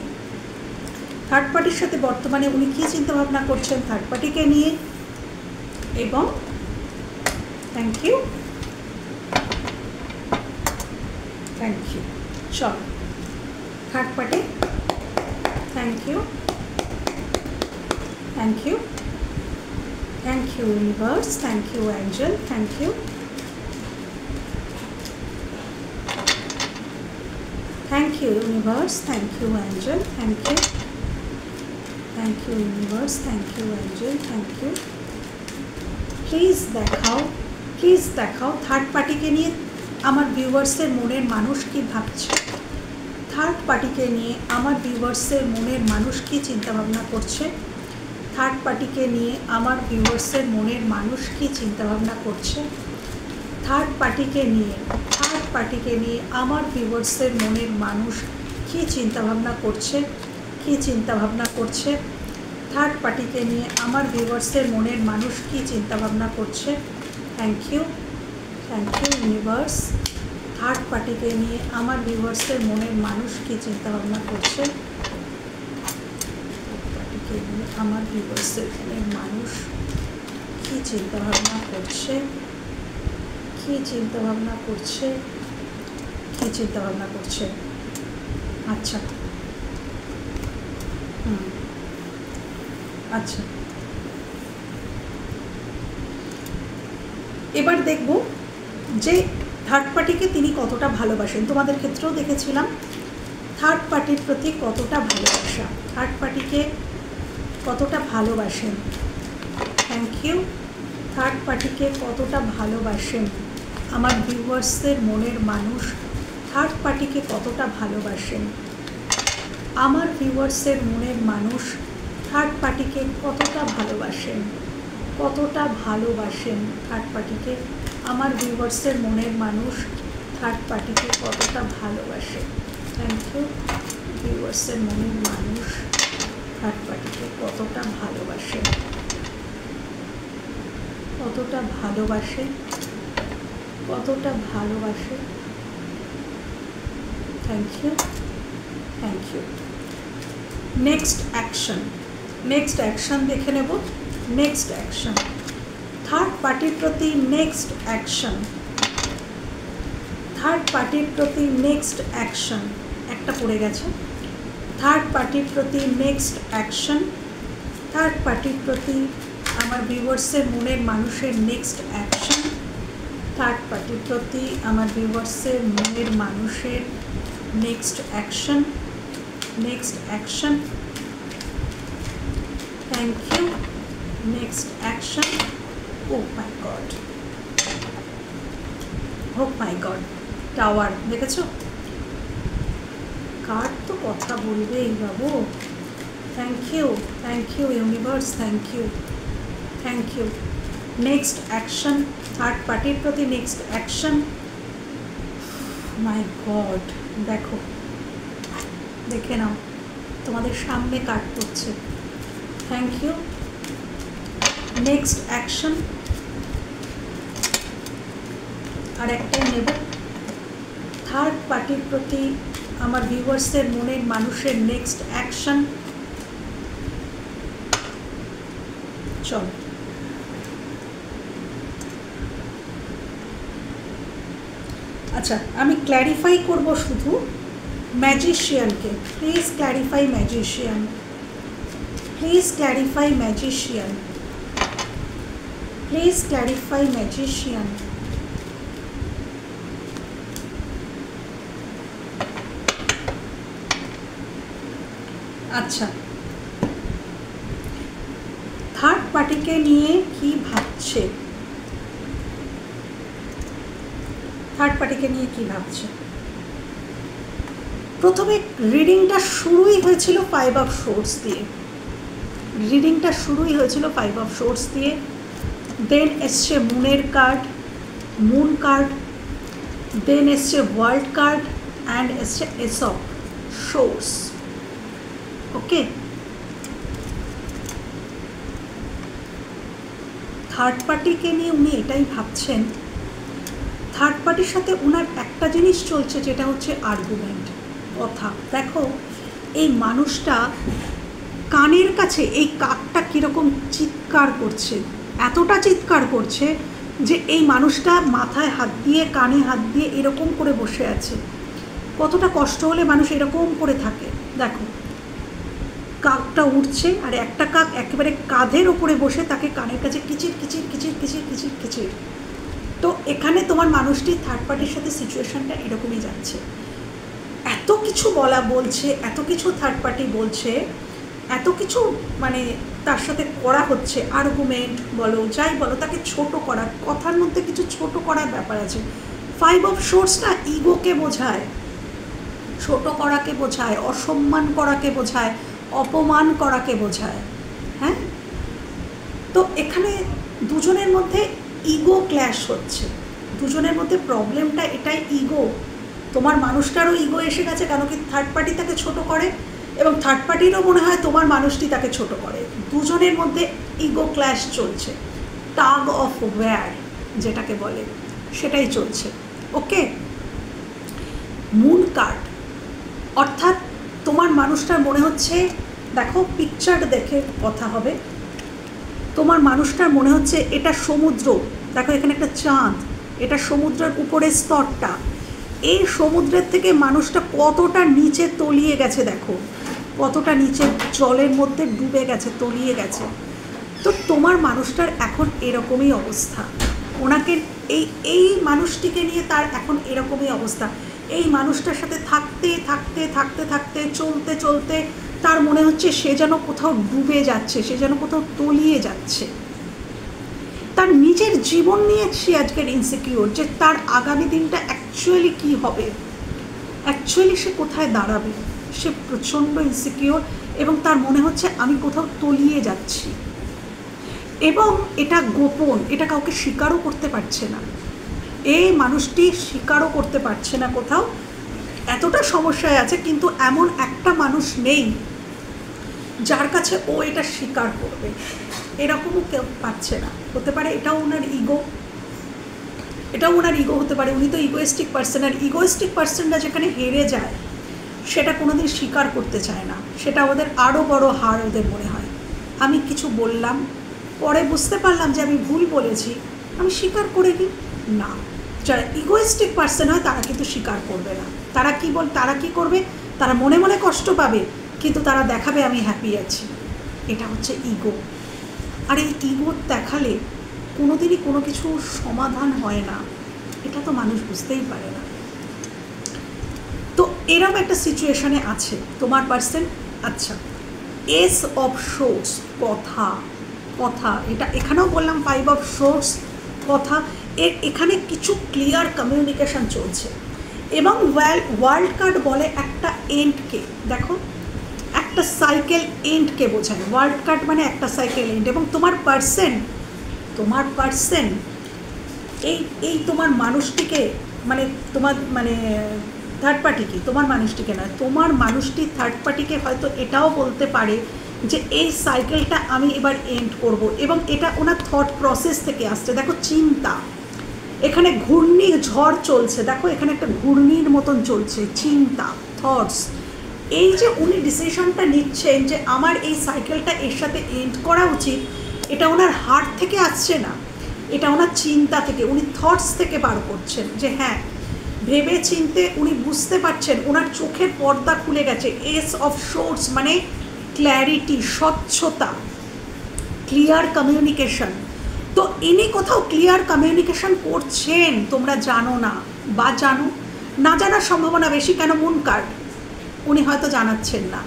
থার্ড পার্টির সাথে বর্তমানে উনি কী চিন্তাভাবনা করছেন থার্ড পার্টিকে নিয়ে। এবং থ্যাংক ইউ, থ্যাংক ইউ। চল third party. Thank you, thank you, thank you universe, thank you angel, thank you, thank you universe, thank you angel, thank you, thank you universe, thank you angel, thank you. Please দেখাও, please দেখাও third পার্টিকে নিয়ে আমার ভিউয়ার্সের মনের মানুষ কি ভাবছে। থার্ড পার্টিকে নিয়ে আমার ভিউয়ার্সের মনের মানুষ কি চিন্তাভাবনা করছে। থার্ড পার্টিকে নিয়ে আমার ভিউয়ার্সের মনের মানুষ কি চিন্তাভাবনা করছে। থার্ড পার্টিকে নিয়ে আমার ভিউয়ার্সের মনের মানুষ কি চিন্তাভাবনা করছে, কি চিন্তাভাবনা করছে। থার্ড পার্টিকে নিয়ে আমার ভিউয়ার্সের মনের মানুষ কি চিন্তাভাবনা করছে। Thank you, thank you universe. Third পার্টিকে নিয়ে আমার ভিউয়ার্সের মনের মানুষ কি চিন্তাভাবনা করছে। পার্টিকে নিয়ে আমার ভিউয়ার্সের মনের মানুষ কি চিন্তাভাবনা করছে, কি চিন্তাভাবনা করছে, কি চিন্তাভাবনা করছে। আচ্ছা, আচ্ছা, এবার দেখব যে থার্ড পার্টিকে তিনি কতটা ভালোবাসেন। তোমাদের ক্ষেত্রেও দেখেছিলাম থার্ড পার্টির প্রতি কতটা ভালোবাসা, থার্ড পার্টিকে কতটা ভালোবাসেন। Thank you. থার্ড পার্টিকে কতটা ভালোবাসেন আমার ভিউয়ার্সদের মনের মানুষ, থার্ড পার্টিকে কতটা ভালোবাসেন আমার ভিউয়ার্সের মনের মানুষ, থার্ড পার্টিকে কতটা ভালোবাসেন, কতটা ভালোবাসেন থার্ড পার্টিকে আমার ভিউয়ার্সের মনের মানুষ, থার্ড পার্টিকে কতটা ভালোবাসে। Thank you. ভিউয়ার্সের মনের মানুষ থার্ড পার্টিকে কতটা ভালোবাসে, কতটা ভালোবাসে, কতটা ভালোবাসে। Thank you, thank you. Next action, next action দেখে নেব। নেক্সট অ্যাকশন থার্ড পার্টির প্রতি নেক্সট অ্যাকশন, থার্ড পার্টির প্রতি নেক্সট অ্যাকশন। একটা পড়ে গেছে। থার্ড পার্টির প্রতি নেক্সট অ্যাকশন, থার্ড পার্টির প্রতি আমার ভিউয়ার্সের মনের মানুষের নেক্সট অ্যাকশন, থার্ড পার্টির প্রতি আমার ভিউয়ার্সের মনের মানুষের next action, next action. Thank you. Next action. Oh my god, oh my god, tower দেখেছো? কার্ড তো কথা বলবেই বাবু, thank you universe, thank you. Next action, third পার্টির প্রতি নেক্সট অ্যাকশন। মাই গড, দেখো, দেখে নাও, তোমাদের সামনে কাট করছে। Thank you. নেক্সট অ্যাকশন, আর একটাই নেব। থার্ড পার্টির প্রতি আমার ভিউয়ার্সের মনের মানুষের নেক্সট অ্যাকশন। চলো, আচ্ছা আমি ক্ল্যারিফাই করব শুধু ম্যাজিশিয়ানকে। Please clarify magician, please clarify magician, please clarify magician. আচ্ছা, থার্ড পার্টিকে নিয়ে কি ভাবছে? থার্ড পার্টিকে নিয়ে কি ভাবছে? প্রথমে রিডিংটা শুরুই হয়েছিল 5 অফ সোর্স দিয়ে, রিডিংটা শুরুই হয়েছিল 5 অফ সোর্স দিয়ে। দেন এসছে মুনের কার্ড, মুন কার্ড, দেন এসছে ওয়ার্ল্ড কার্ড, অ্যান্ড এসছে S of swords. Okay, third পার্টিকে নিয়ে উনি এটাই ভাবছেন। থার্ড পার্টির সাথে ওনার একটা জিনিস চলছে, যেটা হচ্ছে আর্গুমেন্ট, কথা। দেখো, এই মানুষটা কানের কাছে এই কাকটা কীরকম চিৎকার করছে, এতটা চিৎকার করছে যে এই মানুষটা মাথায় হাত দিয়ে, কানে হাত দিয়ে এরকম করে বসে আছে। কতটা কষ্ট হলে মানুষ এরকম করে থাকে। দেখো, কাকটা উঠছে আর একটা কাক একেবারে কাঁধের ওপরে বসে তাকে কানের কাছে কিচির কিচির কিচির কিচির কিচির কিচির। তো এখানে তোমার মানুষটি থার্ড পার্টির সাথে সিচুয়েশনটা এরকমই যাচ্ছে। এত কিছু বলছে, এত কিছু থার্ড পার্টি বলছে, এত কিছু মানে তার সাথে করা হচ্ছে, আর্গুমেন্ট বলো, যাই বলো, তাকে ছোট করার, কথার মধ্যে কিছু ছোট করার ব্যাপার আছে। 5 অফ সোর্সটা ইগোকে বোঝায়, ছোট করাকে বোঝায়, অসম্মান করাকে বোঝায়, অপমান করাকে বোঝায়। হ্যাঁ, তো এখানে দুজনের মধ্যে ইগো ক্ল্যাশ হচ্ছে, দুজনের মধ্যে প্রবলেমটা এটাই, ইগো। তোমার মানুষটারও ইগো এসে গেছে, কেন কি থার্ড পার্টি তাকে ছোট করে, এবং থার্ড পার্টিরও মনে হয় তোমার মানুষটি তাকে ছোট করে। দুজনের মধ্যে ইগো ক্ল্যাশ চলছে, টাগ অফ ওয়্যার যেটাকে বলে, সেটাই চলছে। ওকে, মুন কার্ড, অর্থাৎ তোমার মানুষটার মনে হচ্ছে, দেখো পিকচার দেখে কথা হবে, তোমার মানুষটার মনে হচ্ছে এটা সমুদ্র। দেখো এখানে একটা চাঁদ, এটা সমুদ্রের উপরের স্তরটা, এই সমুদ্রের থেকে মানুষটা কতটা নিচে তলিয়ে গেছে। দেখো কতটা নিচে জলের মধ্যে ডুবে গেছে, তলিয়ে গেছে। তো তোমার মানুষটার এখন এরকমই অবস্থা, ওনাকে এই মানুষটিকে নিয়ে তার এখন এরকমই অবস্থা। এই মানুষটার সাথে থাকতে থাকতে থাকতে থাকতে চলতে চলতে তার মনে হচ্ছে সে যেন কোথাও ডুবে যাচ্ছে, সে যেন কোথাও তলিয়ে যাচ্ছে। তার নিজের জীবন নিয়ে সে আজকের ইনসিকিউর, যে তার আগামী দিনটা অ্যাকচুয়ালি কী হবে, অ্যাকচুয়ালি সে কোথায় দাঁড়াবে। সে প্রচণ্ড ইনসিকিউর এবং তার মনে হচ্ছে আমি কোথাও তলিয়ে যাচ্ছি, এবং এটা গোপন, এটা কাউকে স্বীকারও করতে পারছে না। এই মানুষটি স্বীকারও করতে পারছে না কোথাও, এতটা সমস্যায় আছে। কিন্তু এমন একটা মানুষ নেই যার কাছে ও এটা স্বীকার করবে, এরকমও কেউ পাচ্ছে না। হতে পারে এটাও ওনার ইগো, এটাও ওনার ইগো হতে পারে। উনি তো ইগোয়েস্টিক পার্সন, আর ইগোয়েস্টিক পার্সনরা যেখানে হেরে যায় সেটা কোনোদিন স্বীকার করতে চায় না, সেটা ওদের আরও বড় হার ওদের মনে হয়। আমি কিছু বললাম, পরে বুঝতে পারলাম যে আমি ভুল বলেছি, আমি স্বীকার করে নিই না। যারা ইগোয়েস্টিক পার্সন হয় তারা কিন্তু স্বীকার করবে না। তারা কি করবে, তারা মনে মনে কষ্ট পাবে, কিন্তু তারা দেখাবে আমি হ্যাপি আছি। এটা হচ্ছে ইগো। আর এই ইগো দেখালে কোনোদিনই কোনো কিছু সমাধান হয় না, এটা তো মানুষ বুঝতেই পারে না। তো এরকম একটা সিচুয়েশনে আছে তোমার পার্সন। আচ্ছা, এস অফ সোর্স, কথা, এটা এখানেও বললাম 5 অফ সোর্স, কথা। এখানে কিছু ক্লিয়ার কমিউনিকেশন চলছে, এবং ওয়ার্ল্ড কার্ড বলে একটা এন্ডকে। দেখো একটা সাইকেল এন্ডকে বোঝায়, ওয়ার্ল্ড কার্ড মানে একটা সাইকেল এন্ড। এবং তোমার পার্সন এই তোমার মানুষটিকে মানে তোমার মানে থার্ড পার্টিকে, তোমার মানুষটিকে নয়, তোমার মানুষটি থার্ড পার্টিকে হয়তো এটাও বলতে পারে যে এই সাইকেলটা আমি এবার এন্ড করব। এবং এটা ওনার থট প্রসেস থেকে আসছে। দেখো চিন্তা, এখানে ঘূর্ণি ঝড় চলছে, দেখো এখানে একটা ঘূর্ণির মতন চলছে, চিন্তা, থটস। এই যে উনি ডিসিশনটা নিচ্ছেন যে আমার এই সাইকেলটা এর সাথে এন্ড করা উচিত, এটা ওনার হার্ট থেকে আসছে না, এটা ওনার চিন্তা থেকে, উনি থটস থেকে বার করছেন যে হ্যাঁ, ভেবে চিনতে উনি বুঝতে পারছেন, ওনার চোখের পর্দা খুলে গেছে। এস অফ সোর্স মানে ক্ল্যারিটি, স্বচ্ছতা, ক্লিয়ার কমিউনিকেশন। তো ইনি কোথাও ক্লিয়ার কমিউনিকেশন করছেন, তোমরা জানো না, বা জানো না, জানার সম্ভাবনা বেশি। কেন? মুন কার্ড, উনি হয়তো জানাচ্ছেন না,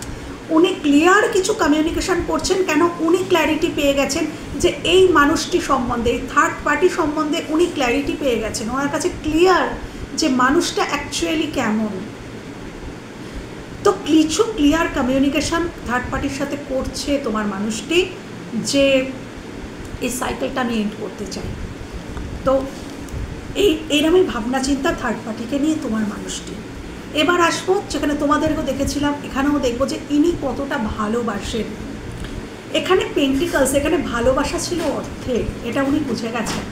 উনি ক্লিয়ার কিছু কমিউনিকেশন করছেন। কেন? উনি ক্ল্যারিটি পেয়ে গেছেন যে এই মানুষটি সম্বন্ধে, এই থার্ড পার্টি সম্বন্ধে উনি ক্ল্যারিটি পেয়ে গেছেন, ওনার কাছে ক্লিয়ার যে মানুষটা অ্যাকচুয়ালি কেমন। তো কিছু ক্লিয়ার কমিউনিকেশন থার্ড পার্টির সাথে করছে তোমার মানুষটি, যে এই সাইকেলটা আমি এন্ড করতে চাই। তো এইরকমই ভাবনা চিন্তা থার্ড পার্টিকে নিয়ে তোমার মানুষটি। এবার আসবো যেখানে তোমাদেরকেও দেখেছিলাম, এখানেও দেখবো যে ইনি কতটা ভালোবাসেন। এখানে পেন্টিকলস, এখানে ভালোবাসা ছিল অর্থে, এটা উনি বুঝে গেছেন।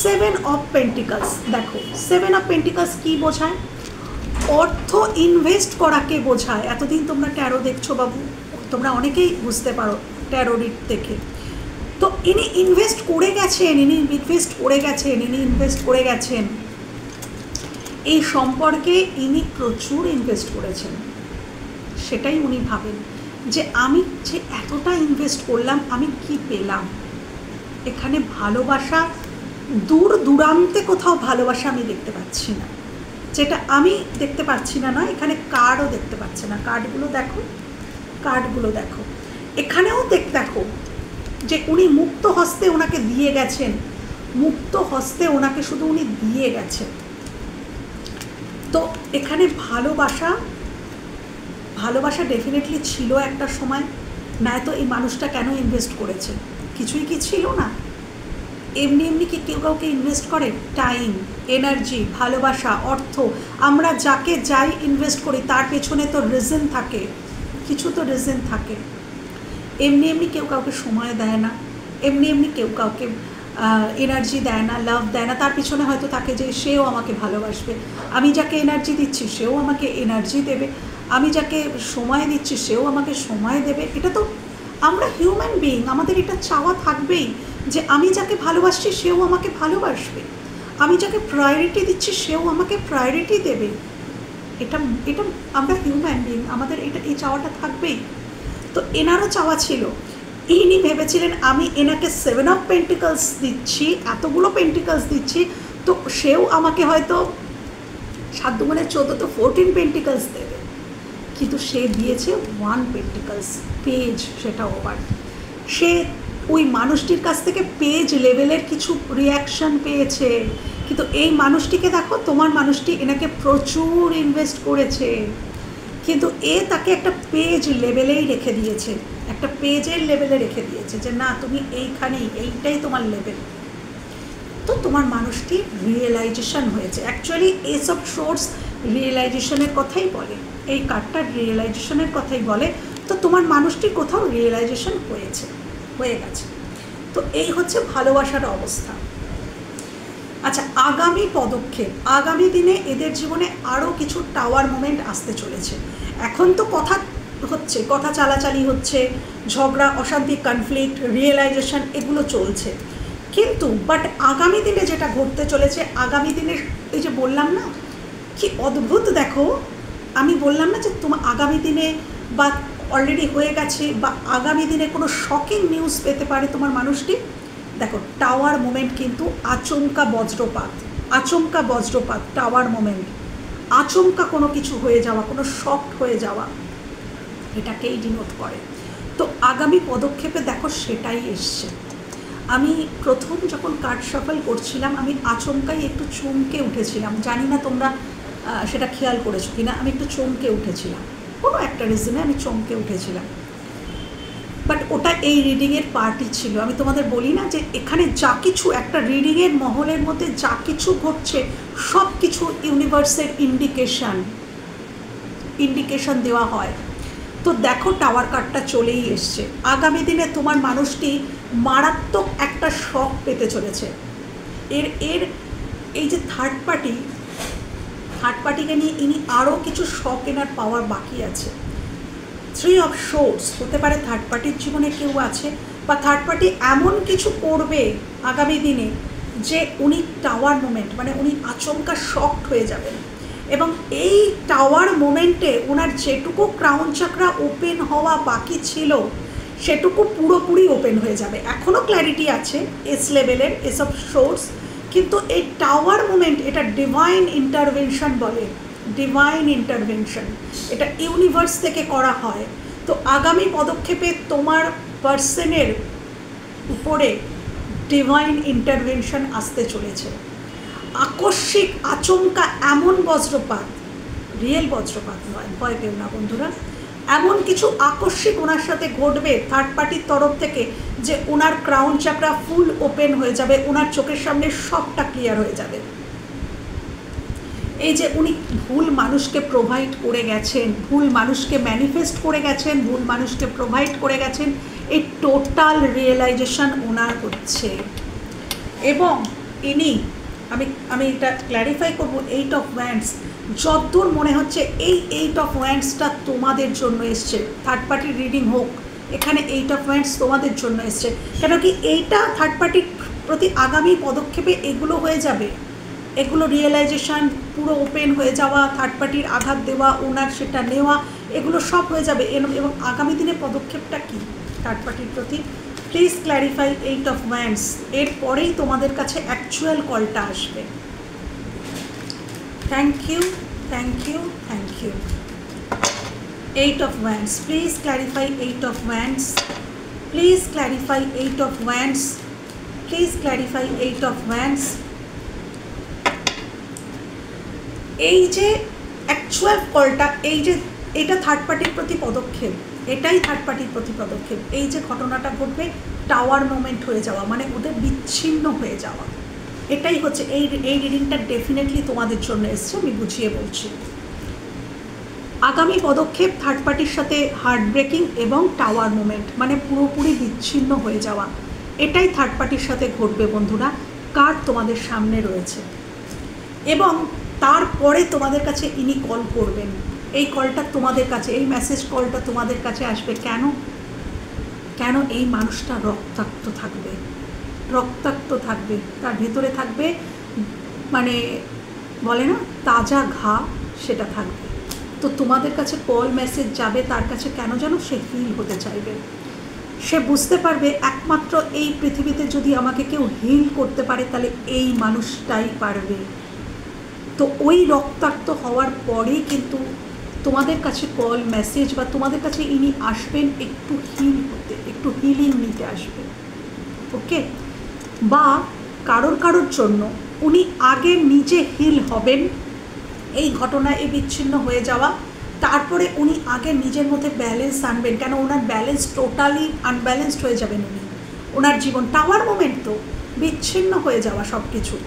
7 অফ পেন্টিকলস, দেখো 7 অফ পেন্টিকলস কী বোঝায়? অর্থ ইনভেস্ট করাকে বোঝায়। এতদিন তোমরা ট্যারো দেখছো বাবু, তোমরা অনেকেই বুঝতে পারো ট্যারো রিড থেকে। তো ইনি ইনভেস্ট করে গেছেন, ইনভেস্ট করে গেছেন এই সম্পর্কে। ইনি প্রচুর ইনভেস্ট করেছেন, সেটাই উনি ভাবেন যে আমি যে এতটা ইনভেস্ট করলাম আমি কি পেলাম। এখানে ভালোবাসা দূর দূরান্তে কোথাও ভালোবাসা আমি দেখতে পাচ্ছি না, যেটা আমি দেখতে পাচ্ছি না। না, এখানে কার্ডও দেখতে পাচ্ছে না। কার্ডগুলো দেখো, এখানেও দেখো যে উনি মুক্ত হস্তে ওনাকে দিয়ে গেছেন, মুক্ত হস্তে ওনাকে শুধু উনি দিয়ে গেছেন। তো এখানে ভালোবাসা ডেফিনেটলি ছিল একটা সময়, নয়তো এই মানুষটা কেন ইনভেস্ট করেছে? কিছুই কি ছিল না? এমনি কি কেউ কাউকে ইনভেস্ট করে? টাইম, এনার্জি, ভালোবাসা, অর্থ, আমরা যাকে যাই ইনভেস্ট করি তার পেছনে তো রিজন থাকে, কিছু তো রিজন থাকে। এমনি কেউ কাউকে সময় দেয় না, এমনি কেউ কাউকে এনার্জি দেয় না, লাভ দেয় না। তার পিছনে হয়তো থাকে যে সেও আমাকে ভালোবাসবে, আমি যাকে এনার্জি দিচ্ছি সেও আমাকে এনার্জি দেবে, আমি যাকে সময় দিচ্ছি সেও আমাকে সময় দেবে। এটা তো আমরা হিউম্যান বিইং, আমাদের এটা চাওয়া থাকবেই যে আমি যাকে ভালোবাসছি সেও আমাকে ভালোবাসবে, আমি যাকে প্রায়োরিটি দিচ্ছি সেও আমাকে প্রায়োরিটি দেবে। এটা আমরা হিউম্যান বিইং, আমাদের এই চাওয়াটা থাকবেই। তো এনারও চাওয়া ছিল, ইনি ভেবেছিলেন আমি এনাকে 7 অফ পেন্টিকলস দিচ্ছি, এতগুলো পেন্টিকলস দিচ্ছি, তো সেও আমাকে হয়তো 7 দুগুণে 14, তো 14 পেন্টিকলস দেবে। কিন্তু সে দিয়েছে 1 পেন্টিকলস, পেজ, সেটা ওভার। সে ওই মানুষটির কাছ থেকে পেজ লেভেলের কিছু রিয়াকশান পেয়েছে। কিন্তু এই মানুষটিকে দেখো, তোমার মানুষটি এনাকে প্রচুর ইনভেস্ট করেছে, কিন্তু তাকে একটা পেজ লেভেলেই রেখে দিয়েছে, একটা পেজের লেভেলে রেখে দিয়েছে যে না, তুমি এইখানেই, এইটাই তোমার লেভেল। তো তোমার মানুষটি রিয়েলাইজেশন হয়েছে। অ্যাকচুয়ালি এসব সোর্স রিয়েলাইজেশনের কথাই বলে, এই কার্ডটা রিয়েলাইজেশনের কথাই বলে। তো তোমার মানুষটির কোথাও রিয়েলাইজেশন হয়ে গেছে। তো এই হচ্ছে ভালোবাসার অবস্থা। আচ্ছা, আগামী পদক্ষেপ, আগামী দিনে এদের জীবনে আরও কিছু টাওয়ার মোমেন্ট আসতে চলেছে। এখন তো কথা চালাচালি হচ্ছে, ঝগড়া, অশান্তি, কনফ্লিক্ট, রিয়েলাইজেশন, এগুলো চলছে। কিন্তু বাট আগামী দিনে যেটা ঘটতে চলেছে, আগামী দিনের এই যে বললাম না কি অদ্ভুত, দেখো আমি বললাম না যে তোমার আগামী দিনে বা অলরেডি হয়ে গেছে বা আগামী দিনে কোনো শকিং নিউজ পেতে পারে তোমার মানুষটি। দেখো টাওয়ার মোমেন্ট কিন্তু আচমকা বজ্রপাত, টাওয়ার মোমেন্ট, আচমকা কোনো কিছু হয়ে যাওয়া, কোনো শক হয়ে যাওয়া, এটাকেই ডিনোট করে। তো আগামী পদক্ষেপে দেখো সেটাই এসছে। আমি প্রথম যখন কার্ড শাফল করছিলাম আমি আচমকাই একটু চমকে উঠেছিলাম, জানি না তোমরা সেটা খেয়াল করেছো কিনা, আমি একটু চমকে উঠেছিলাম। কোনো একটা রিজনে আমি চমকে উঠেছিলাম, বাট ওটা এই রিডিংয়ের পার্টই ছিল। আমি তোমাদের বলি না যে এখানে যা কিছু একটা রিডিংয়ের মহলের মধ্যে যা কিছু ঘটছে সব কিছু ইউনিভার্সের ইন্ডিকেশন দেওয়া হয়। তো দেখো টাওয়ার কার্ডটা চলেই এসছে। আগামী দিনে তোমার মানুষটি মারাত্মক একটা শক পেতে চলেছে। এর এই যে থার্ড পার্টিকে নিয়ে ইনি আরও কিছু শক এনার পাওয়ার বাকি আছে। 3 অফ সোর্স হতে পারে থার্ড পার্টির জীবনে কেউ আছে, বা থার্ড পার্টি এমন কিছু করবে আগামী দিনে যে উনি টাওয়ার মোমেন্ট, মানে উনি আচমকা শকড হয়ে যাবেন। এবং এই টাওয়ার মোমেন্টে ওনার যেটুকু ক্রাউন চাকরা ওপেন হওয়া বাকি ছিল সেটুকু পুরোপুরি ওপেন হয়ে যাবে। এখনও ক্ল্যারিটি আছে এস লেভেলের, এস অফ সোর্স, কিন্তু এই টাওয়ার মোমেন্ট এটা ডিভাইন ইন্টারভেনশন বলে, ডিভাইন ইন্টারভেনশন, এটা ইউনিভার্স থেকে করা হয়। তো আগামী পদক্ষেপে তোমার পার্সনের উপরে ডিভাইন ইন্টারভেনশন আসতে চলেছে। আকস্মিক আচমকা এমন বজ্রপাত, রিয়েল বজ্রপাত নয়, ভয় পেও না বন্ধুরা, এমন কিছু আকস্মিক ওনার সাথে ঘটবে থার্ড পার্টির তরফ থেকে যে ওনার ক্রাউন চাকরা ফুল ওপেন হয়ে যাবে, ওনার চোখের সামনে সবটা ক্লিয়ার হয়ে যাবে। এই যে উনি ভুল মানুষকে প্রোভাইড করে গেছেন, ভুল মানুষকে ম্যানিফেস্ট করে গেছেন, ভুল মানুষকে প্রোভাইড করে গেছেন, এই টোটাল রিয়েলাইজেশন ওনার হচ্ছে। এবং ইনি আমি এটা ক্ল্যারিফাই করব, 8 অফ ওয়ান্ডস যতদূর মনে হচ্ছে এই 8 অফ ওয়ান্ডসটা তোমাদের জন্য এসছে। থার্ড পার্টির রিডিং হোক, এখানে 8 অফ ওয়ান্ডস তোমাদের জন্য এসছে। কেন কি এইটা থার্ড পার্টির প্রতি আগামী পদক্ষেপে এগুলো হয়ে যাবে, এগুলো রিয়েলাইজেশন পুরো ওপেন হয়ে যাওয়া, থার্ড পার্টির আঘাত দেওয়া, ওনার সেটা নেওয়া, এগুলো সব হয়ে যাবে। এবং আগামী দিনে পদক্ষেপটা কী থার্ড পার্টির প্রতি, প্লিজ ক্ল্যারিফাই 8 অফ ওয়ান্ডস। এরপরেই তোমাদের কাছে অ্যাকচুয়াল কলটা আসবে। Thank you, thank you, thank you. 8 of wands, please clarify 8 of wands, please clarify 8 of wands, please clarify 8 of wands. এই যে অ্যাকচুয়াল কলটা, এই যে এটা থার্ড পার্টির প্রতি পদক্ষেপ, এটাই থার্ড পার্টির প্রতি পদক্ষেপ। এই যে ঘটনাটা ঘটবে টাওয়ার মোমেন্ট হয়ে যাওয়া, মানে ওদের বিচ্ছিন্ন হয়ে যাওয়া, এটাই হচ্ছে এই রিডিংটা ডেফিনেটলি তোমাদের জন্য এসছে। আমি বুঝিয়ে বলছি, আগামী পদক্ষেপ থার্ড পার্টির সাথে হার্ট ব্রেকিং এবং টাওয়ার মোমেন্ট, মানে পুরোপুরি বিচ্ছিন্ন হয়ে যাওয়া, এটাই থার্ড পার্টির সাথে ঘটবে বন্ধুরা। কার্ড তোমাদের সামনে রয়েছে এবং তারপরে তোমাদের কাছে ইনি কল করবেন। এই কলটা তোমাদের কাছে, এই মেসেজ কলটা তোমাদের কাছে আসবে। কেন এই মানুষটা রক্তাক্ত থাকবে, রক্তাক্ত থাকবে, তার ভেতরে থাকবে, মানে বলে না তাজা ঘা, সেটা থাকবে। তো তোমাদের কাছে কল মেসেজ যাবে তার কাছে, কেন যেন সে হিল হতে চাইবে। সে বুঝতে পারবে একমাত্র এই পৃথিবীতে যদি আমাকে কেউ হিল করতে পারে তাহলে এই মানুষটাই পারবে। তো ওই রক্তাক্ত হওয়ার পরেই কিন্তু তোমাদের কাছে কল মেসেজ বা তোমাদের কাছে ইনি আসবেন একটু হিল হতে, একটু হিলিং নিতে আসবেন। ওকে, বা কারোর জন্য উনি আগে নিজে হিল হবেন এই ঘটনা, এই বিচ্ছিন্ন হয়ে যাওয়া, তারপরে উনি আগে নিজের মধ্যে ব্যালেন্স আনবেন। কেন ওনার ব্যালেন্স টোটালি আনব্যালেন্সড হয়ে যাবেন উনি, ওনার জীবন টাওয়ার মোমেন্ট তো বিচ্ছিন্ন হয়ে যাওয়া সব কিছু।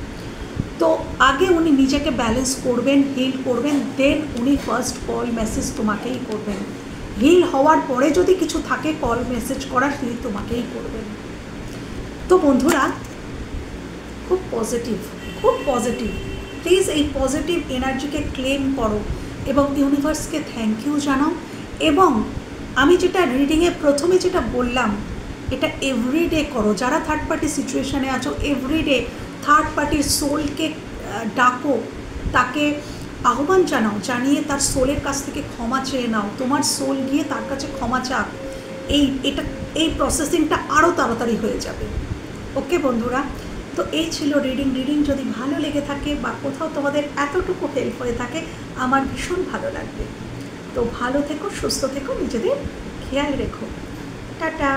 তো আগে উনি নিজেকে ব্যালেন্স করবেন, হিল করবেন, দেন উনি ফার্স্ট কল মেসেজ তোমাকেই করবেন। হিল হওয়ার পরে যদি কিছু থাকে কল মেসেজ করার, তিনি তোমাকেই করবেন। তো বন্ধুরা খুব পজিটিভ, খুব পজিটিভ। প্লিজ এই পজিটিভ এনার্জিকে ক্লেম করো এবং ইউনিভার্সকে থ্যাংক ইউ জানাও। এবং আমি যেটা রিডিংয়ে প্রথমে যেটা বললাম, এটা এভরিডে করো। যারা থার্ড পার্টি সিচুয়েশানে আছো, এভরিডে থার্ড পার্টির সোলকে ডাকো, তাকে আহ্বান জানাও, জানিয়ে তার সোলের কাছ থেকে ক্ষমা চেয়ে নাও। তোমার সোল গিয়ে তার কাছে ক্ষমা চাক, এই প্রসেসিংটা আরও তাড়াতাড়ি হয়ে যাবে। ওকে বন্ধুরা, তো এই ছিল রিডিং যদি ভালো লেগে থাকে বা কোথাও তোমাদের এতটুকু হেল্প হয়ে থাকে, আমার ভীষণ ভালো লাগবে। তো ভালো থেকো, সুস্থ থেকো, নিজেদের খেয়াল রেখো। টাটা।